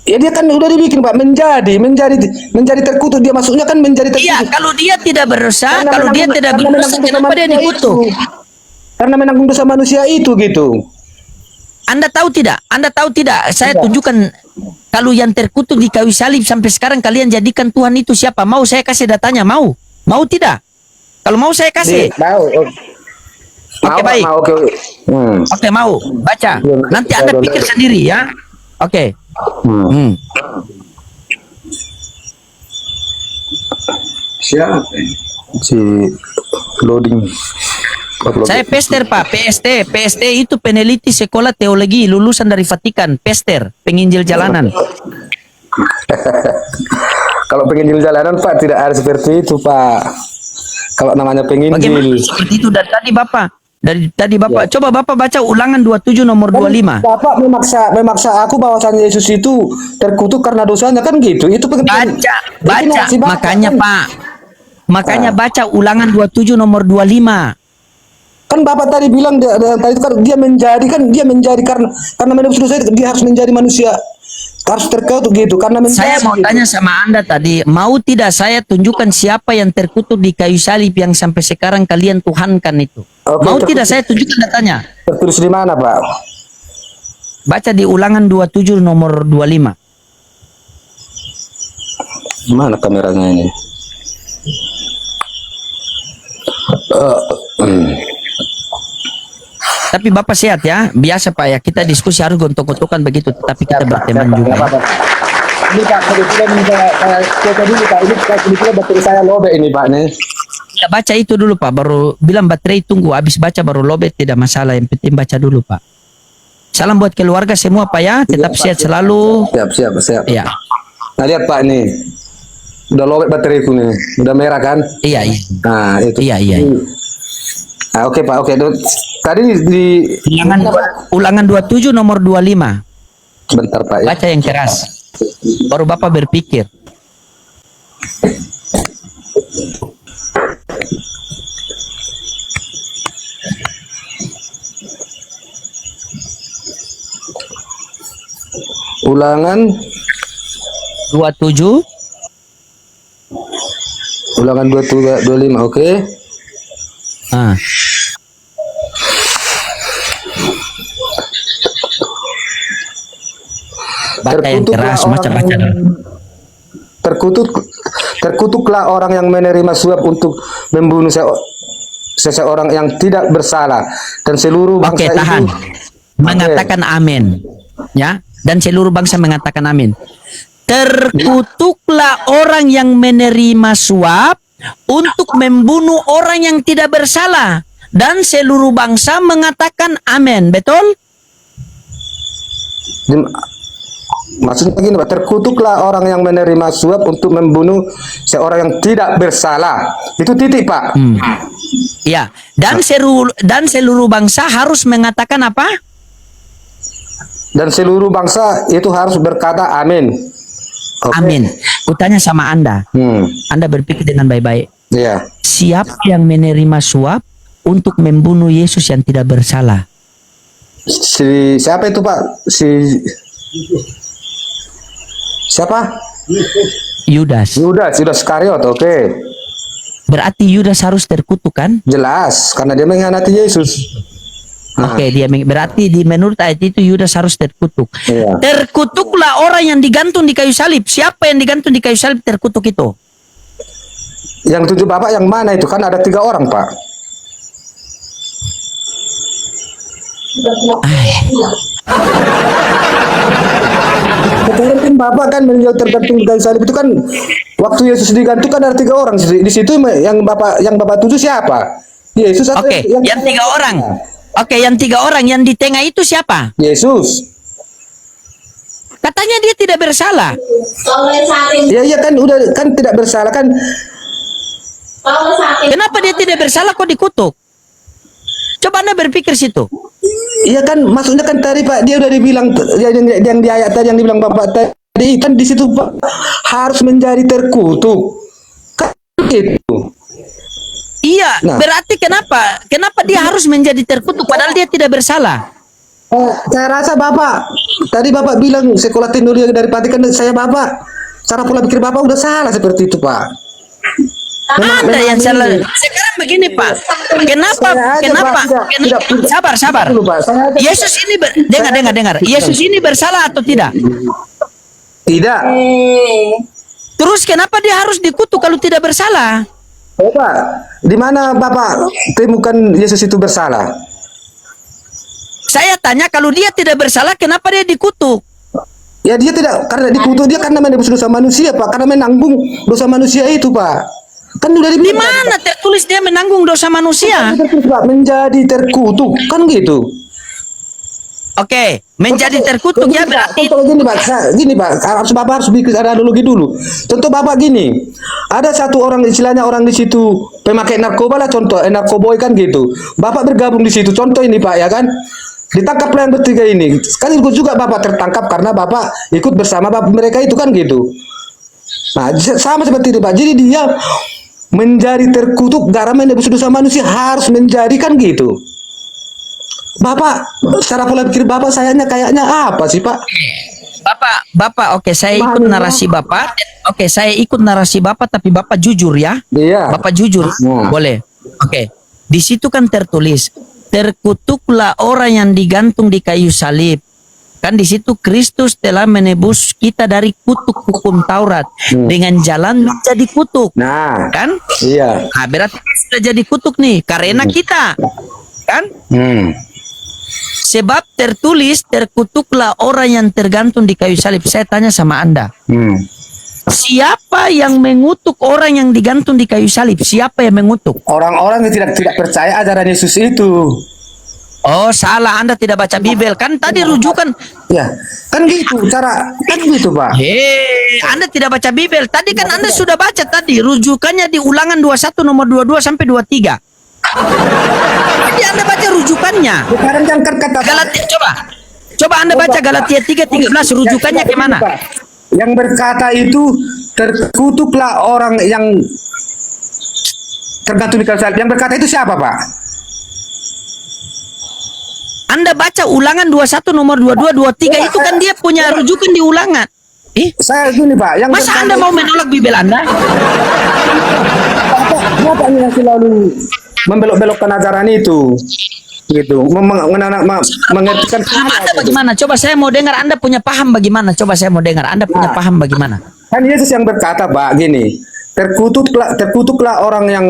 Ya dia kan udah dibikin Pak menjadi terkutuk, dia masuknya kan menjadi terkutuk. Iya, kalau dia tidak berdosa, Karena kalau dia menanggung- tidak karena berdosa, menanggung dosa kenapa dia manusia dikutuk? itu. Karena menanggung dosa manusia itu gitu. Anda tahu tidak? Anda tahu tidak? Saya tunjukkan kalau yang terkutuk di kayu salib sampai sekarang kalian jadikan Tuhan itu siapa? Mau saya kasih datanya? Mau? Mau tidak? Kalau mau saya kasih. Mau. Oke, baik. Oke. Oke, mau. Baca. Nanti Anda pikir sendiri ya. Oke. Siapa? Si loading. Saya Pester Pak, PST itu peneliti sekolah teologi lulusan dari Vatikan, Pester, penginjil jalanan. Kalau penginjil jalanan Pak tidak ada seperti itu Pak. Kalau namanya Bagaimana penginjil. seperti itu dari tadi Bapak, coba Bapak baca Ulangan 27 nomor 25. Bapak memaksa aku bahwasannya Yesus itu terkutuk karena dosanya kan gitu. Itu Baca, makanya Pak. Makanya baca Ulangan 27 nomor 25. Kan Bapak tadi bilang tadi itu kan dia menjadi karena menebus dosa itu, dia harus menjadi manusia, harus terkutuk gitu karena Saya mau gitu. tanya sama Anda tadi, mau tidak saya tunjukkan siapa yang terkutuk di kayu salib yang sampai sekarang kalian tuhankan itu? Oke, Mau terkutuk. tidak saya tunjukkan datanya? Tertulis di mana Pak? Baca di Ulangan 27 nomor 25. Mana kameranya ini? Tapi Bapak sehat ya, biasa Pak ya, kita diskusi harus gontok-gontokan begitu, tetapi kita berteman juga. Ya. Ini Pak, kebetulan saya cek dulu Pak, ini kebetulan baterai saya lobek ini Pak nih. Ya, baca itu dulu Pak, baru bilang baterai tunggu, habis baca baru lobet tidak masalah, yang penting baca dulu Pak. Salam buat keluarga semua Pak ya, tetap sehat selalu. Siap. Ya, Nah lihat Pak nih, udah lobek bateraiku nih, udah merah kan? iya. Nah itu. Iya. Nah, oke Pak, oke. Tadi di Ulangan 27 nomor 25. sebentar Pak ya. Baca yang keras. Baru Bapak berpikir. Ulangan 27 25, oke. ah. Baca yang keras, baca. Terkutuklah orang yang menerima suap untuk membunuh seseorang yang tidak bersalah dan seluruh bangsa Oke, tahan. itu Mengatakan amin. Ya, dan seluruh bangsa mengatakan amin. Terkutuklah orang yang menerima suap untuk membunuh orang yang tidak bersalah dan seluruh bangsa mengatakan amin. Betul? Maksudnya gini Pak, terkutuklah orang yang menerima suap untuk membunuh seorang yang tidak bersalah. Itu titik Pak. Ya, dan seluruh bangsa harus mengatakan apa? Dan seluruh bangsa itu harus berkata amin. Oke. Amin. Kutanya sama Anda. Anda berpikir dengan baik-baik. Iya. Siapa yang menerima suap untuk membunuh Yesus yang tidak bersalah? Siapa itu Pak? Siapa? Yudas. Yudas Iskariot, oke. Berarti Yudas harus terkutuk kan? Jelas, karena dia mengkhianati Yesus. Nah, Oke, berarti menurut ayat itu Yudas harus terkutuk. Iya. Terkutuklah orang yang digantung di kayu salib. Siapa yang digantung di kayu salib terkutuk itu? Yang 7 Bapak yang mana itu? Kan ada 3 orang, Pak. Sekarang kan Bapak kan beliau tergantung di kayu salib itu kan waktu Yesus digantung kan ada 3 orang di situ yang Bapak tuju siapa? Yesus atau Oke, yang 3 orang. Oke, yang 3 orang yang di tengah itu siapa? Yesus. Katanya dia tidak bersalah. Iya kan udah kan tidak bersalah kan. Kenapa dia tidak bersalah kok dikutuk? Coba Anda berpikir situ. Iya kan maksudnya kan tadi Pak dia udah dibilang yang di ayat tadi yang dibilang Bapak tadi kan di situ Pak harus menjadi terkutuk. Kan itu. Iya, Nah. berarti kenapa dia harus menjadi terkutuk padahal dia tidak bersalah? Saya rasa Bapak tadi Bapak bilang sekolah dulu dari Pati kan saya Bapak cara pola pikir Bapak udah salah seperti itu Pak. Ada yang salah. Sekarang begini Pak, kenapa? Sabar. Dulu, Pak. Yesus ini dengar. Yesus ini bersalah atau tidak? Tidak. Terus kenapa dia harus dikutuk kalau tidak bersalah? Bapak, di mana Bapak temukan Yesus itu bersalah? Saya tanya kalau dia tidak bersalah kenapa dia dikutuk? Ya dia tidak karena dikutuk dia karena menebus dosa manusia Pak, karena menanggung dosa manusia itu Pak. Kan udah Di mana tertulis dia menanggung dosa manusia? menjadi terkutuk kan gitu. Oke, menjadi terkutuk ya berarti. Gini Pak, harus Bapak harus bikin analogi dulu. Contoh Bapak gini, ada satu orang istilahnya orang di situ pemakai narkoba lah contoh, narkoboy kan gitu. Bapak bergabung di situ, contoh ini Pak ya kan. Ditangkaplah yang bertiga ini. Kan ikut juga Bapak tertangkap karena Bapak ikut bersama Bapak mereka itu kan gitu. Nah, sama seperti itu Pak. Jadi dia menjadi terkutuk karena menebus dosa manusia harus menjadi kan gitu. Bapak, secara pola pikir Bapak kayaknya apa sih Pak? Bapak, oke saya ikut narasi Bapak. Oke, saya ikut narasi Bapak tapi Bapak jujur ya. Iya. Bapak jujur. Boleh. Oke. Di situ kan tertulis, terkutuklah orang yang digantung di kayu salib. Kan di situ Kristus telah menebus kita dari kutuk hukum Taurat dengan jalan menjadi kutuk. Nah, Kan? iya. Nah, berarti sudah jadi kutuk nih karena kita. Kan? Sebab tertulis terkutuklah orang yang tergantung di kayu salib. Saya tanya sama Anda. Siapa yang mengutuk orang yang digantung di kayu salib? Siapa yang mengutuk? Orang-orang yang tidak percaya ajaran Yesus itu. Oh, salah, Anda tidak baca Bibel. Kan tadi rujukan. Ya, kan gitu cara kan gitu Pak. Anda tidak baca Bibel. Tadi kan Anda sudah baca tadi rujukannya di Ulangan 21 nomor 22 sampai 23. Tadi Anda baca rujukannya. Sekarang jangan kata Galatia, coba Anda baca Galatia 3:13 rujukannya ke mana? Yang berkata itu terkutuklah orang yang tergantung di kayu salib. Yang berkata itu siapa Pak? Anda baca Ulangan 21 nomor 22 23 itu kan dia punya rujukan di Ulangan. Saya gini Pak, yang Masa Anda mau menolak Bibel Anda? Kenapa yang selalu membelok-belokkan ajaran itu? Gitu, mengertikan Anda bagaimana? Coba saya mau dengar Anda punya paham bagaimana? Coba saya mau dengar Anda punya paham bagaimana? Kan Yesus yang berkata Pak gini, terkutuklah orang yang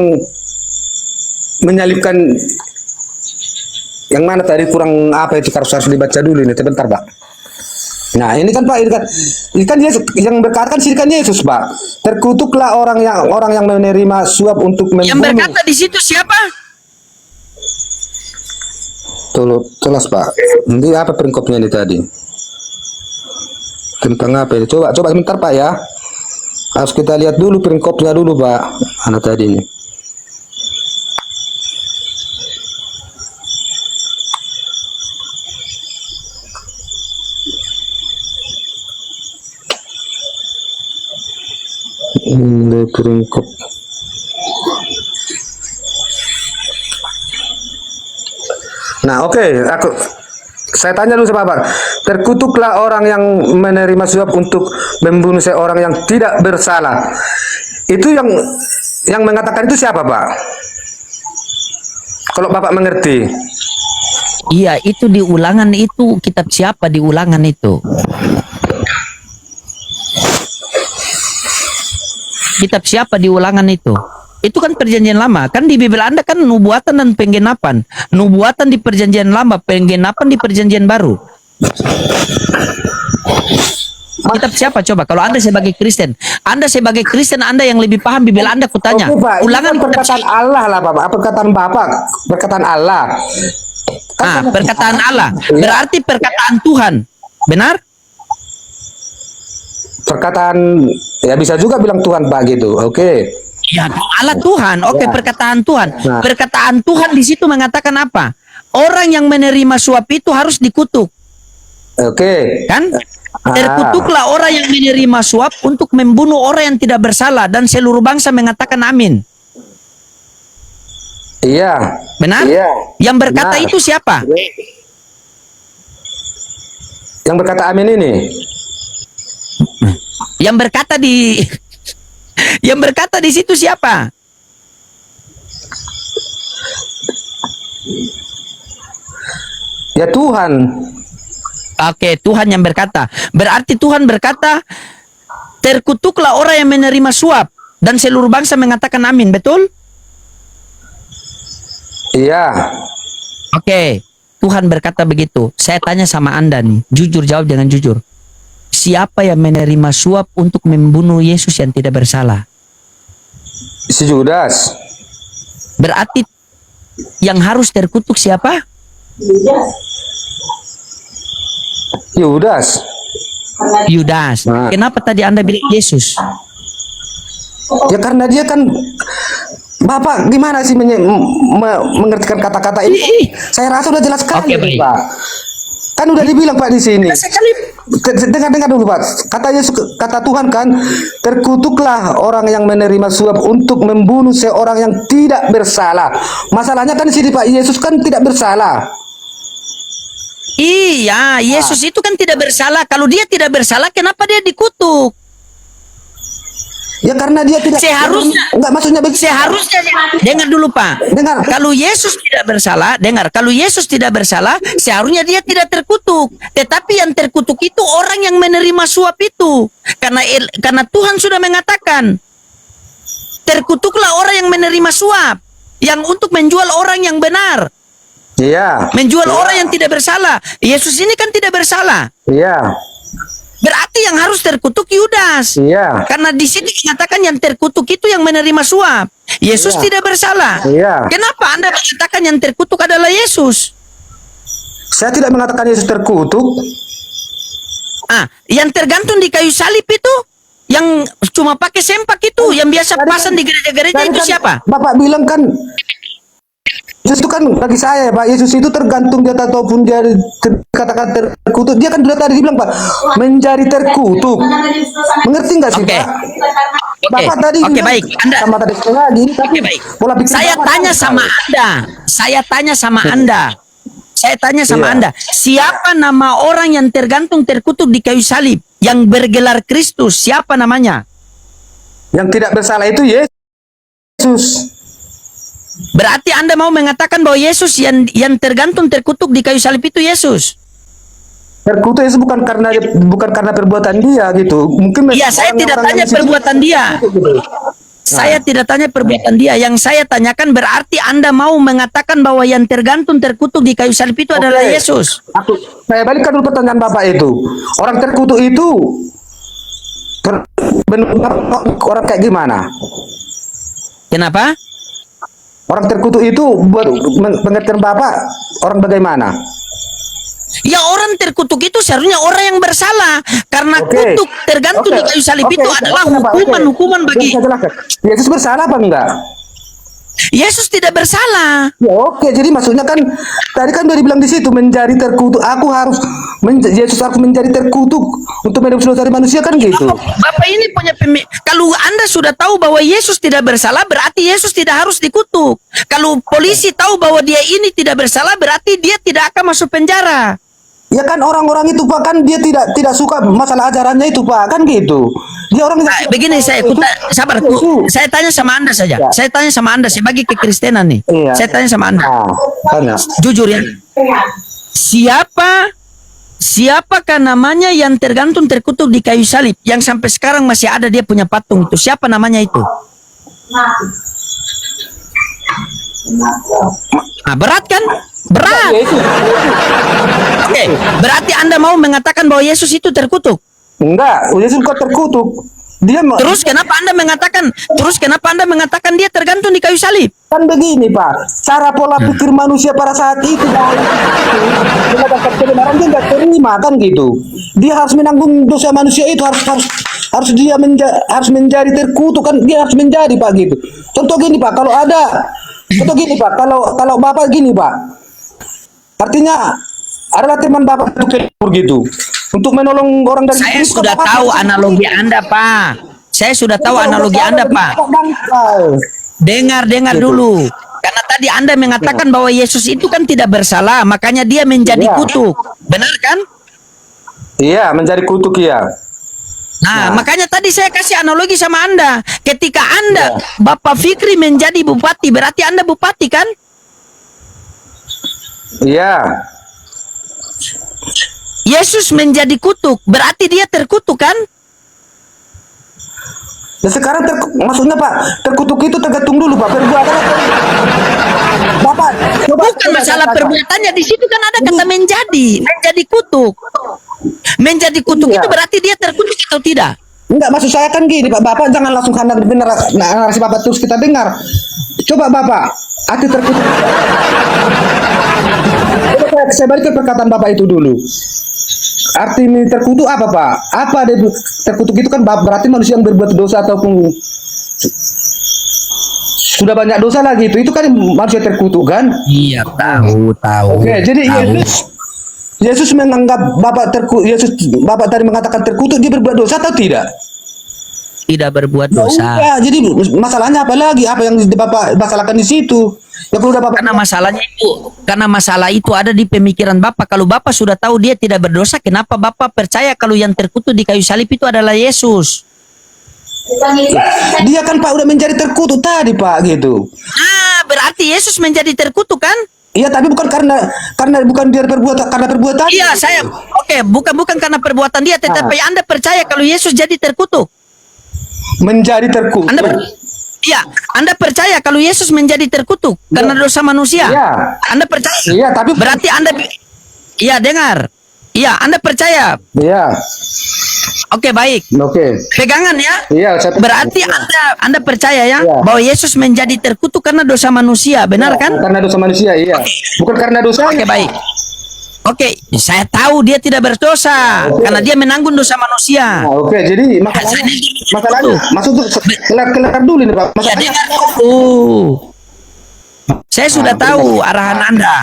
menyalibkan. Yang mana tadi kurang apa itu harus dibaca dulu ini sebentar Pak. Nah ini kan Pak, ini kan Yesus yang berkata kan sini kan Yesus Pak. Terkutuklah orang yang menerima suap untuk membunuh. Yang berkata di situ siapa? Jelas Pak. Ini apa peringkopnya ini tadi? Tentang apa ini? Coba sebentar Pak ya. Harus kita lihat dulu peringkopnya dulu Pak. Mana tadi ini? Ini peringkop. Nah, oke, Saya tanya dulu sama Bapak, terkutuklah orang yang menerima suap untuk membunuh seorang yang tidak bersalah. Itu yang mengatakan itu siapa, Pak? Kalau Bapak mengerti. Iya, itu di Ulangan itu, kitab siapa di Ulangan itu? Kitab siapa di Ulangan itu? Itu kan perjanjian lama. Kan di Bibel Anda kan nubuatan dan penggenapan. Nubuatan di perjanjian lama, penggenapan di perjanjian baru. Kitab siapa coba? Kalau Anda sebagai Kristen, Anda yang lebih paham Bibel Anda, kutanya. Oke, Pak, Ulangan itu kan perkataan Allah lah, Bapak. Perkataan Bapak, perkataan Allah. Perkataan Allah. Iya. Berarti perkataan Tuhan. Benar? Perkataan, ya bisa juga bilang Tuhan, Pak, gitu. Oke. Ya, Allah Tuhan. Oke, Ya. perkataan Tuhan. Nah. Perkataan Tuhan di situ mengatakan apa? Orang yang menerima suap itu harus dikutuk. Oke. Kan? Terkutuklah orang yang menerima suap untuk membunuh orang yang tidak bersalah, dan seluruh bangsa mengatakan amin. Iya. Benar? Iya. Yang berkata Benar. itu siapa? Yang berkata amin ini. Yang berkata di yang berkata di situ siapa? Ya Tuhan. Oke, Tuhan yang berkata. Berarti Tuhan berkata, terkutuklah orang yang menerima suap, dan seluruh bangsa mengatakan amin, betul? Iya. Oke, Tuhan berkata begitu. Saya tanya sama Anda nih, jujur, jawab dengan jujur. Siapa yang menerima suap untuk membunuh Yesus yang tidak bersalah? Si Judas. Berarti yang harus terkutuk siapa? Yudas. Yudas. Nah. Kenapa tadi Anda bilang Yesus? Ya karena dia kan, Bapak gimana sih mengertikan kata-kata ini? Ih. Saya rasa udah jelas sekali, Oke, baik. Pak. Kan udah dibilang Pak di sini. Sekali. Dengar dulu, Pak. Kata Yesus, kata Tuhan kan, terkutuklah orang yang menerima suap untuk membunuh seorang yang tidak bersalah. Masalahnya kan di sini, Pak, Yesus kan tidak bersalah. Iya, Yesus itu kan tidak bersalah. Kalau dia tidak bersalah, kenapa dia dikutuk? Ya karena dia tidak. Seharusnya. Enggak, maksudnya begitu. Seharusnya, dengar dulu Pak. Dengar. Kalau Yesus tidak bersalah, dengar. Kalau Yesus tidak bersalah, seharusnya dia tidak terkutuk. Tetapi yang terkutuk itu orang yang menerima suap itu. Karena Tuhan sudah mengatakan, terkutuklah orang yang menerima suap, yang untuk menjual orang yang benar, Iya. menjual orang yang tidak bersalah. Yesus ini kan tidak bersalah. Iya. Berarti yang harus terkutuk Yudas. Iya. Karena di sini dikatakan yang terkutuk itu yang menerima suap. Yesus Iya. tidak bersalah. Iya. Kenapa Anda mengatakan yang terkutuk adalah Yesus? Saya tidak mengatakan Yesus terkutuk. Yang tergantung di kayu salib itu, yang cuma pakai sempak itu, yang biasa pasang di gereja-gereja Tadi itu kan siapa? Bapak bilang kan, Yesus itu kan bagi saya, Pak, Yesus itu tergantung dia ataupun dia katakan terkutuk. Dia kan sudah tadi bilang, Pak, menjadi terkutuk. Mengerti nggak sih, Oke. Pak? Oke, Bapak tadi oke, bilang baik. Anda, sama tadi lagi, tapi oke, baik. pola pikir Saya Bapak tanya kan sama tahu. Anda. Saya tanya sama Anda. Saya tanya sama Iya. Anda. Siapa nama orang yang tergantung terkutuk di kayu salib? Yang bergelar Kristus. Siapa namanya? Yang tidak bersalah itu Yesus. Berarti Anda mau mengatakan bahwa Yesus yang tergantung terkutuk di kayu salib itu Yesus? Terkutuk Yesus bukan karena perbuatan dia gitu. Mungkin Iya, saya tidak tanya perbuatan dia. Saya tidak tanya perbuatan dia. Yang saya tanyakan berarti Anda mau mengatakan bahwa yang tergantung terkutuk di kayu salib itu adalah Yesus. Saya balikkan dulu pertanyaan Bapak itu. Orang terkutuk itu orang kayak gimana? Kenapa? Orang terkutuk itu buat pengertian Bapak orang bagaimana? Ya, orang terkutuk itu seharusnya orang yang bersalah. Karena Oke. kutuk tergantung di kayu salib Oke, itu adalah kenapa? hukuman bagi Saya jelaskan. Yesus bersalah apa enggak? Yesus tidak bersalah. Ya oke, jadi maksudnya kan tadi kan udah dibilang di situ menjadi terkutuk. Aku harus Yesus harus menjadi terkutuk untuk menebus dosa dari manusia kan gitu. Bapak ini punya kalau Anda sudah tahu bahwa Yesus tidak bersalah, berarti Yesus tidak harus dikutuk. Kalau polisi tahu bahwa dia ini tidak bersalah, berarti dia tidak akan masuk penjara. Ya kan orang-orang itu Pak, kan dia tidak suka masalah ajarannya itu Pak, kan gitu. Dia orang Begini sabar, saya tanya sama Anda saja. Ya. Saya tanya sama Anda sebagai kekristenan nih. Iya. Saya tanya sama Anda. Tanya. Jujur ya. Siapakah namanya yang terkutuk di kayu salib yang sampai sekarang masih ada dia punya patung itu? Siapa namanya itu? Nah, berat kan? Berat. Oke, berarti Anda mau mengatakan bahwa Yesus itu terkutuk? Enggak, Yesus kok terkutuk. Dia Terus kenapa Anda mengatakan dia tergantung di kayu salib? kan begini Pak, cara pola pikir manusia pada saat itu dia dapat kebenaran dia nggak terima kan gitu. Dia harus menanggung dosa manusia itu harus dia harus menjadi terkutuk kan, dia harus menjadi Pak gitu. Contoh gini Pak, kalau Bapak gini Pak, artinya adalah teman Bapak itu kelebur gitu untuk menolong orang dari Saya itu, sudah Bapak tahu harus- analogi Anda, Pak. Saya sudah tahu analogi Anda, Pak. Dengar dulu. Karena tadi Anda mengatakan bahwa Yesus itu kan tidak bersalah, makanya dia menjadi Iya. kutuk. Benar kan? Iya, menjadi kutuk ya. Nah, makanya tadi saya kasih analogi sama Anda. Ketika Anda, Iya. Bapak Fikri menjadi bupati, berarti Anda bupati kan? Iya. Yesus menjadi kutuk, berarti dia terkutuk kan? Ya sekarang maksudnya Pak, terkutuk itu tergantung dulu Pak perbuatan. Bapak, Bukan masalah perbuatannya, di situ kan ada kata menjadi kutuk. Menjadi kutuk Iya. itu berarti dia terkutuk atau tidak? Enggak, maksud saya kan gini Pak, Bapak jangan langsung hendak benar narasi Bapak terus kita dengar. Coba Bapak, arti terkutuk. Coba saya balik ke perkataan Bapak itu dulu. Arti ini terkutuk apa Pak? Apa terkutuk itu kan berarti manusia yang berbuat dosa ataupun sudah banyak dosa lagi itu kan manusia terkutuk kan? Iya, tahu. Oke, jadi Yesus menganggap Bapak tadi mengatakan terkutuk, dia berbuat dosa atau tidak? Tidak berbuat Ya dosa. udah, jadi masalahnya apa lagi? Apa yang Bapak masalahkan di situ? Ya kalau udah Bapak Karena masalah itu ada di pemikiran Bapak. Kalau Bapak sudah tahu dia tidak berdosa, kenapa Bapak percaya kalau yang terkutuk di kayu salib itu adalah Yesus? dia kan Pak udah menjadi terkutuk tadi Pak gitu. Ah, berarti Yesus menjadi terkutuk kan? Iya, tapi bukan karena bukan dia karena perbuatan. Iya, bukan karena perbuatan dia, tetapi Anda percaya kalau Yesus jadi terkutuk. Menjadi terkutuk. Anda percaya kalau Yesus menjadi terkutuk karena dosa manusia. Iya. Anda percaya? Iya, tapi Berarti Anda dengar. Iya, Anda percaya. Iya. Oke, baik. Oke. Pegangan ya. Iya, saya Berarti Anda percaya ya Iya. bahwa Yesus menjadi terkutuk karena dosa manusia, benar kan? Karena dosa manusia, iya. Bukan karena dosa. Oke, baik. Oke, saya tahu dia tidak berdosa karena dia menanggung dosa manusia. Nah, oke, jadi masalahnya maksud kelar dulu nih Pak. Ya, Masalahnya dengar dulu. Saya sudah tahu arahan Anda.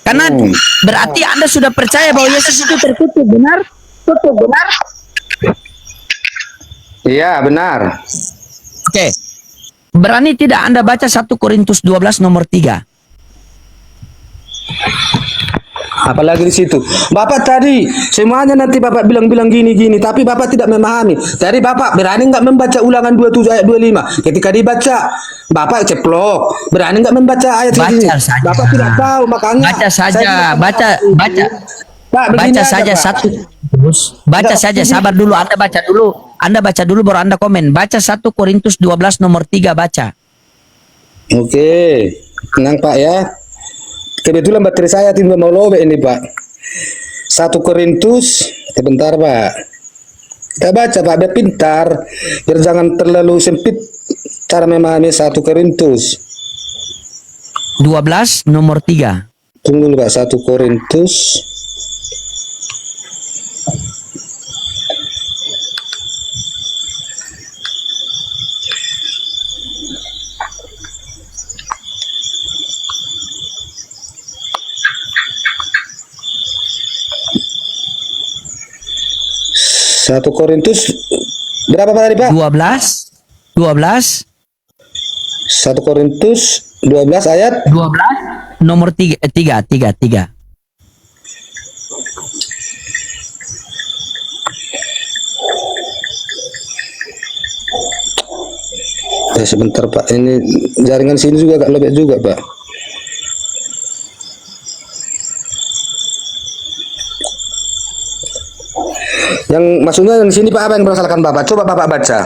Karena berarti Anda sudah percaya bahwa Yesus itu terkutuk, benar? Benar? iya, benar. Oke. Berani tidak Anda baca 1 Korintus 12 nomor 3? Apalagi di situ. Bapak tadi semuanya nanti Bapak bilang gini, tapi Bapak tidak memahami. Tadi Bapak berani nggak membaca Ulangan 27 ayat 25? Ketika dibaca, Bapak ceplok. Berani nggak membaca ayat ini? Baca saja. Bapak tidak tahu, makanya. Baca saja, saya- baca. Pak, begini Baca aja, saja Pak. baca saja, sabar dulu, Anda baca dulu baru Anda komen. Baca 1 Korintus 12 nomor 3, baca. Oke, tenang Pak ya. Kebetulan baterai saya tiba mau lobek ini Pak. 1 Korintus, sebentar Pak. Kita baca Pak, biar pintar, biar jangan terlalu sempit cara memahami 1 Korintus. 12 nomor 3. Tunggu dulu Pak, 1 Korintus. Satu Korintus berapa Pak tadi Pak? 12 1 Korintus 12 ayat 12 nomor 3. Sebentar Pak, ini jaringan sini juga agak lobek juga Pak. Yang maksudnya yang sini Pak, apa yang mempermasalahkan Bapak? Coba Bapak baca.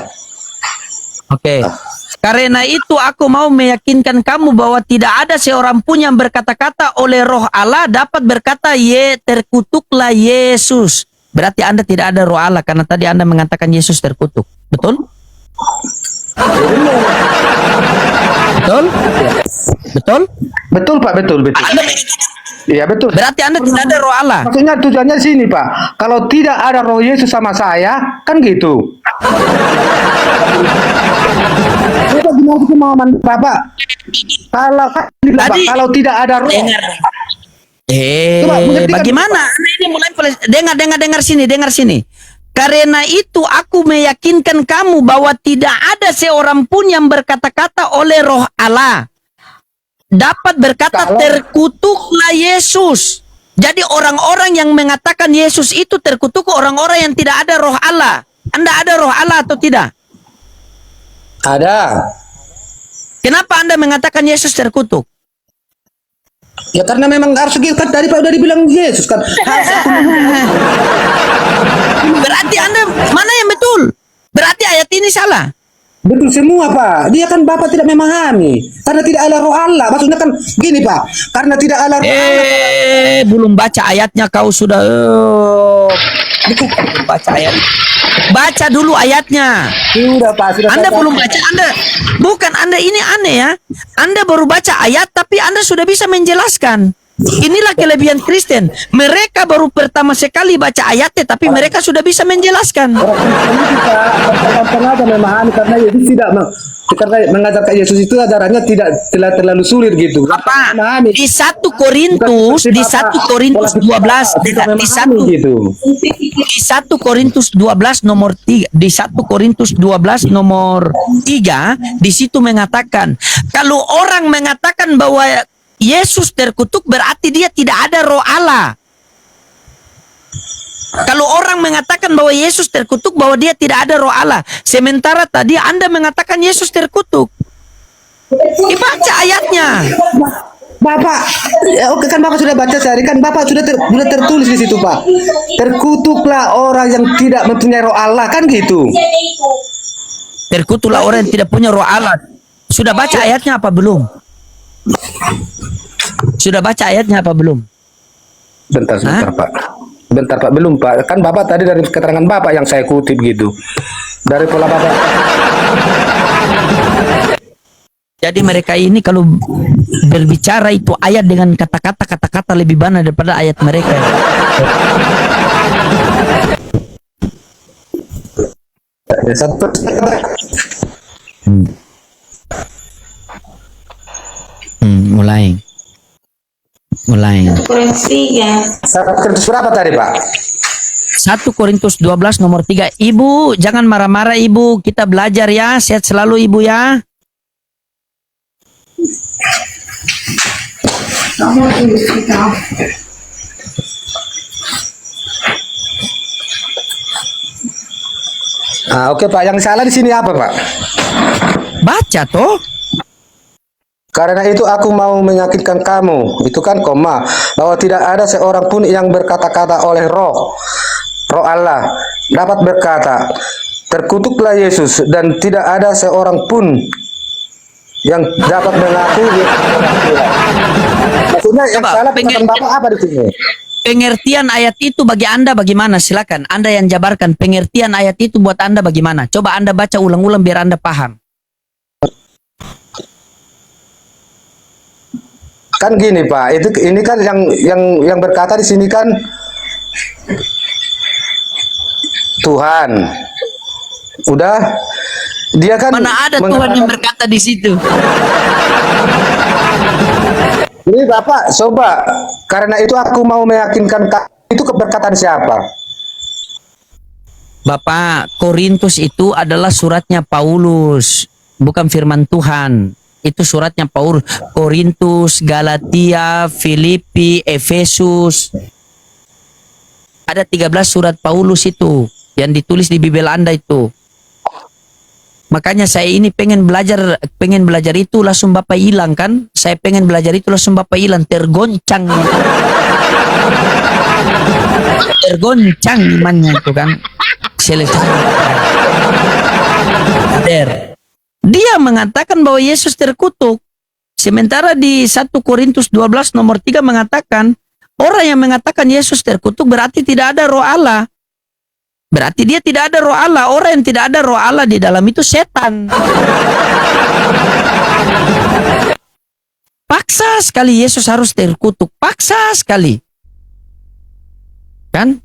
Oke. Karena itu aku mau meyakinkan kamu bahwa tidak ada seorang pun yang berkata-kata oleh Roh Allah dapat berkata, terkutuklah Yesus. Berarti Anda tidak ada Roh Allah karena tadi Anda mengatakan Yesus terkutuk. Betul? Betul? Betul? Betul Pak, betul. Iya betul. Berarti Anda tidak ada Roh Allah. Maksudnya tujuannya sini Pak, kalau tidak ada Roh Yesus sama saya, kan gitu. Itu gimana kemauan Bapak? Kalau tidak ada Roh. Coba, mengerti kan? Bagaimana? Ini mulai dengar sini. Karena itu aku meyakinkan kamu bahwa tidak ada seorang pun yang berkata-kata oleh Roh Allah dapat berkata terkutuklah Yesus. Jadi orang-orang yang mengatakan Yesus itu terkutuk orang-orang yang tidak ada Roh Allah. Anda ada Roh Allah atau tidak? Ada. Kenapa Anda mengatakan Yesus terkutuk? Ya karena memang harus gitu kan, tadi Pak udah dibilang Yesus kan. Berarti Anda mana yang betul? Berarti ayat ini salah. Betul semua Pak. Dia kan Bapak tidak memahami. Karena tidak ada Roh Allah. Maksudnya kan gini Pak. Karena tidak ada Roh Allah. Belum baca ayatnya kau sudah. Belum baca ayat. Baca dulu ayatnya. Sudah Pak. Sudah Anda saya belum baca. baca. Bukan Anda ini aneh ya. Anda baru baca ayat tapi Anda sudah bisa menjelaskan. Inilah kelebihan Kristen. Mereka baru pertama sekali baca ayatnya tapi mereka sudah bisa menjelaskan. Orang Kristen itu Pak sengaja memahami karena Yesus tidak karena mengajarkan Yesus itu ajarannya tidak terlalu sulit gitu. Apa? Memahami. Di 1 Korintus, di 1 Korintus 12, di 1 gitu. Di 1 Korintus 12 nomor 3, di 1 Korintus 12 nomor 3, di situ mengatakan, kalau orang mengatakan bahwa Yesus terkutuk berarti dia tidak ada Roh Allah. Kalau orang mengatakan bahwa Yesus terkutuk bahwa dia tidak ada Roh Allah. Sementara tadi Anda mengatakan Yesus terkutuk. Dibaca ayatnya. Bapak, ya oke kan Bapak sudah baca sehari kan Bapak sudah tertulis di situ Pak. Terkutuklah orang yang tidak mempunyai Roh Allah kan gitu. Terkutuklah orang yang tidak punya Roh Allah. Sudah baca ayatnya apa belum? Sudah baca ayatnya apa belum? Bentar Pak. Bentar Pak, belum Pak. Kan Bapak tadi dari keterangan Bapak yang saya kutip gitu. Dari pola Bapak. Jadi mereka ini kalau berbicara itu ayat dengan kata-kata lebih banyak daripada ayat mereka. Satu. Mulai. Berapa tadi Pak? 1 Korintus 12 nomor 3. Ibu, jangan marah-marah Ibu. Kita belajar ya. Sehat selalu Ibu ya. Oke Pak, yang salah di sini apa Pak? Baca toh. Karena itu aku mau meyakinkan kamu, itu kan koma, bahwa tidak ada seorang pun yang berkata-kata oleh Roh Allah dapat berkata, terkutuklah Yesus, dan tidak ada seorang pun yang dapat mengaku. Maksudnya yang salah perkataan Bapak apa di sini? Pengertian ayat itu bagi Anda bagaimana? Silakan Anda yang jabarkan pengertian ayat itu buat Anda bagaimana. Coba Anda baca ulang-ulang biar Anda paham. Kan gini Pak, ini kan yang berkata di sini kan Tuhan. Udah, dia kan Mana ada Tuhan yang berkata di situ? Ini Bapak, coba. Karena itu aku mau meyakinkan itu keberkatan siapa? Bapak, Korintus itu adalah suratnya Paulus, bukan firman Tuhan. Itu suratnya Paulus. Korintus, Galatia, Filipi, Efesus. Ada 13 surat Paulus itu yang ditulis di Bible Anda itu. Makanya saya ini pengen belajar itu langsung Bapak hilang kan. Saya pengen belajar itu langsung Bapak hilang, tergoncang. Tergoncang imannya itu kan. Selesai. Dia mengatakan bahwa Yesus terkutuk. Sementara di 1 Korintus 12 nomor 3 mengatakan, orang yang mengatakan Yesus terkutuk berarti tidak ada roh Allah. Berarti dia tidak ada roh Allah. Orang yang tidak ada roh Allah di dalam itu setan. Paksa sekali Yesus harus terkutuk. Paksa sekali. Kan?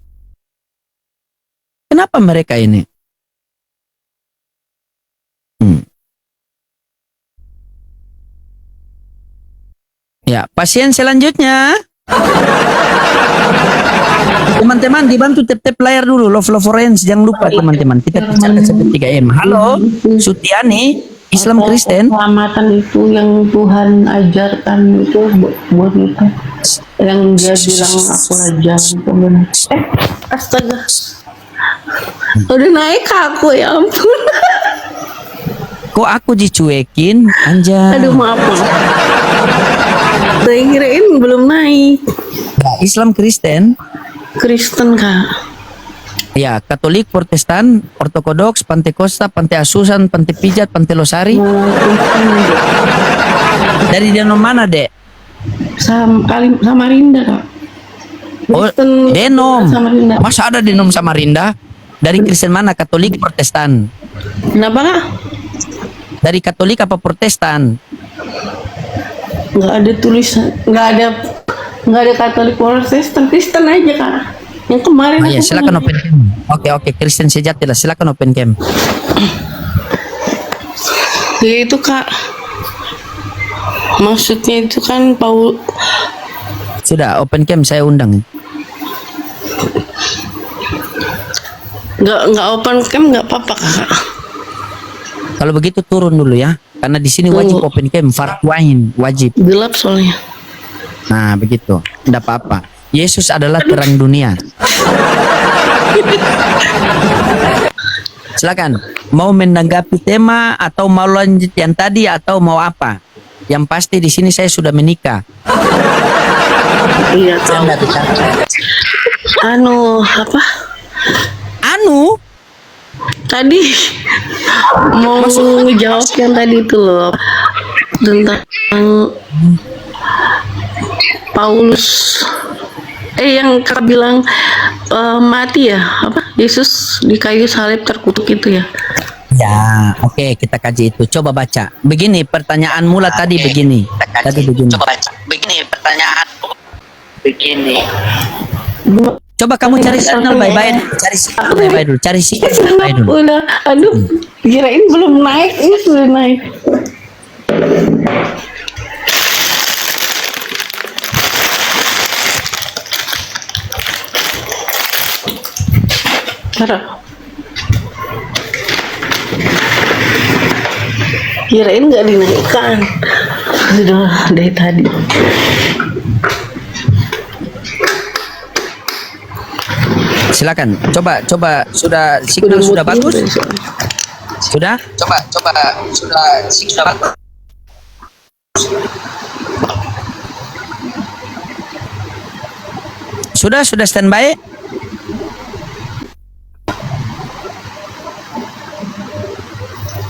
Kenapa mereka ini? Ya, pasien selanjutnya. Teman-teman dibantu tap-tap layar dulu. Love Orange, jangan lupa teman-teman. Kita bicara seperti 3M. Halo, Sutiani, Islam Kristen. Keselamatan itu yang Tuhan ajarkan itu buat kita. Yang dia bilang aku ajar itu benar. Astaga. Udah naik aku, ya ampun. Kok aku dicuekin, Anja? Aduh, maaf. Saya kirain belum naik. Islam Kristen. Kristen, Kak. Ya, Katolik, Protestan, Ortodoks, Pantekosta, Pantai Asusan, Pantai Pijat, Pantai Losari. Dari denom mana, Dek? Samarinda, Kak. Oh, Kristen denom. Samarinda. Masa ada denom Samarinda? Dari Kristen mana? Katolik, Protestan? Kenapa, Kak? Dari Katolik apa Protestan? Nggak ada tulisan, nggak ada Katolik, Protestan, Kristen aja, Kak. Yang kemarin Oh, ya, aku silakan pernah- open cam. Oke, Kristen sejati lah. Silakan open cam. Ya itu, Kak. Maksudnya itu kan Paul. Sudah open cam, saya undang. Nggak open cam nggak apa-apa, Kak. Kalau begitu turun dulu ya. Karena di sini wajib open cam, farduain, wajib. Gelap soalnya. Nah, begitu. Tidak apa-apa. Yesus adalah terang dunia. Silakan. Mau menanggapi tema atau mau lanjut yang tadi atau mau apa? Yang pasti di sini saya sudah menikah. Iya, Saya tahu. nggak bicara. Apa? Anu, Tadi mau ngejawab yang tadi itu loh tentang Paulus. Yang Kak bilang mati ya? Apa? Yesus di kayu salib terkutuk itu ya? ya, oke, kita kaji itu. Coba baca. Begini pertanyaan mula tadi begini. Tadi begini. Coba baca. Begini pertanyaan. Begini. Coba kamu cari signal bye-bye dulu. Cari signal bye-bye dulu. Cari signal bye-bye dulu. Udah, aduh, kirain belum naik, ini sudah naik. Taruh. Kirain nggak dinaikkan. Sudah dari tadi. Silakan. Coba sudah signal sudah bagus? Sudah? Coba sudah bagus. Sudah standby?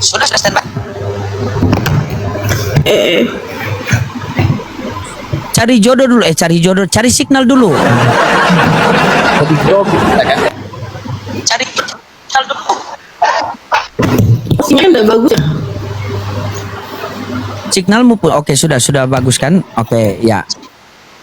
Sudah standby. Cari jodoh dulu. Cari signal dulu. Cari signal dulu. Ini udah bagus ya? Signalmu pun oke, sudah bagus kan? Oke, ya.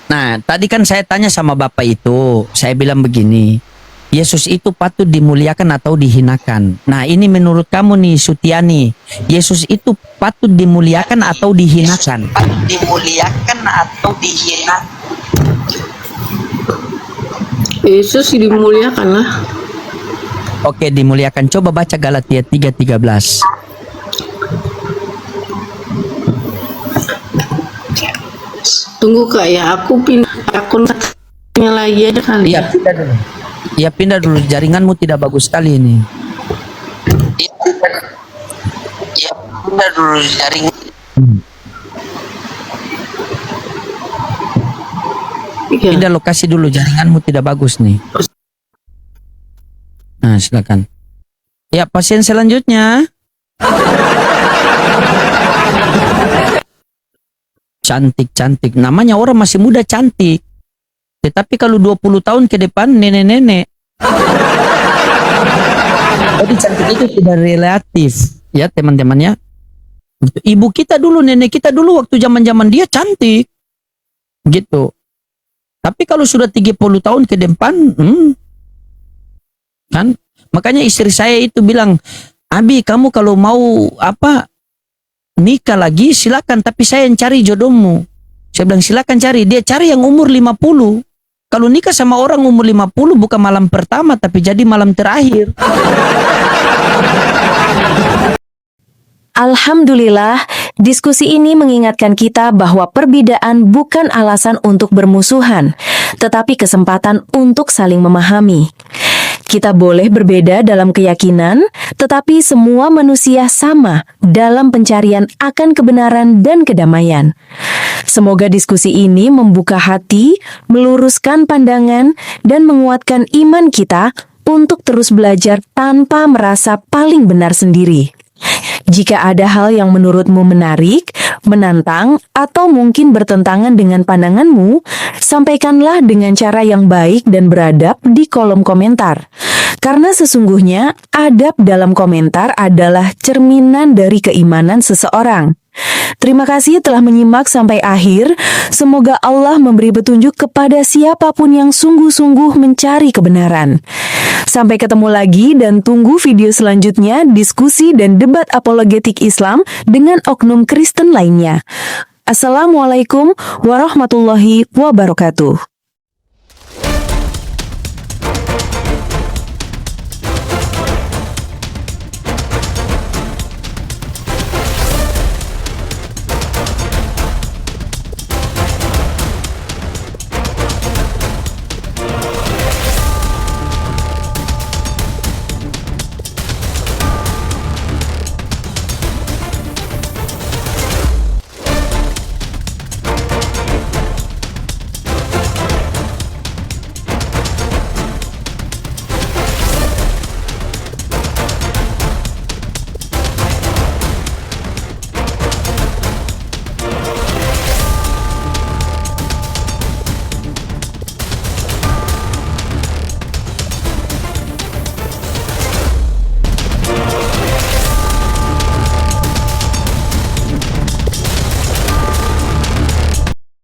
Nah, tadi kan saya tanya sama Bapak itu, saya bilang begini, Yesus itu patut dimuliakan atau dihinakan. Nah, ini menurut kamu nih Sutiani, Yesus itu patut dimuliakan atau dihinakan? Dimuliakan atau dihina? Yesus dimuliakan lah. Oke, dimuliakan. Coba baca Galatia 3:13. Tunggu Kak ya, aku pindah akunnya lagi aja kali. Iya, pindah dulu. Iya, pindah dulu. Jaringanmu tidak bagus sekali ini. Udah dulu jaring. Iya. Pindah lokasi dulu, jaringanmu tidak bagus nih. Nah, silakan. Ya, pasien selanjutnya. Cantik-cantik. Namanya orang masih muda cantik. Tetapi kalau 20 tahun ke depan nenek-nenek. Jadi cantik itu tidak relatif. Ya, teman-teman ya. Ibu kita dulu, nenek kita dulu waktu zaman-zaman dia cantik. Gitu. Tapi kalau sudah 30 tahun ke depan, kan? Makanya istri saya itu bilang, Abi kamu kalau mau nikah lagi silakan, tapi saya yang cari jodohmu. Saya bilang silakan cari, dia cari yang umur 50. Kalau nikah sama orang umur 50 bukan malam pertama tapi jadi malam terakhir. Alhamdulillah, diskusi ini mengingatkan kita bahwa perbedaan bukan alasan untuk bermusuhan, tetapi kesempatan untuk saling memahami. Kita boleh berbeda dalam keyakinan, tetapi semua manusia sama dalam pencarian akan kebenaran dan kedamaian. Semoga diskusi ini membuka hati, meluruskan pandangan, dan menguatkan iman kita untuk terus belajar tanpa merasa paling benar sendiri. Jika ada hal yang menurutmu menarik, menantang, atau mungkin bertentangan dengan pandanganmu, sampaikanlah dengan cara yang baik dan beradab di kolom komentar. Karena sesungguhnya, adab dalam komentar adalah cerminan dari keimanan seseorang. Terima kasih telah menyimak sampai akhir. Semoga Allah memberi petunjuk kepada siapapun yang sungguh-sungguh mencari kebenaran. Sampai ketemu lagi dan tunggu video selanjutnya diskusi dan debat apologetik Islam dengan oknum Kristen lainnya. Assalamualaikum warahmatullahi wabarakatuh.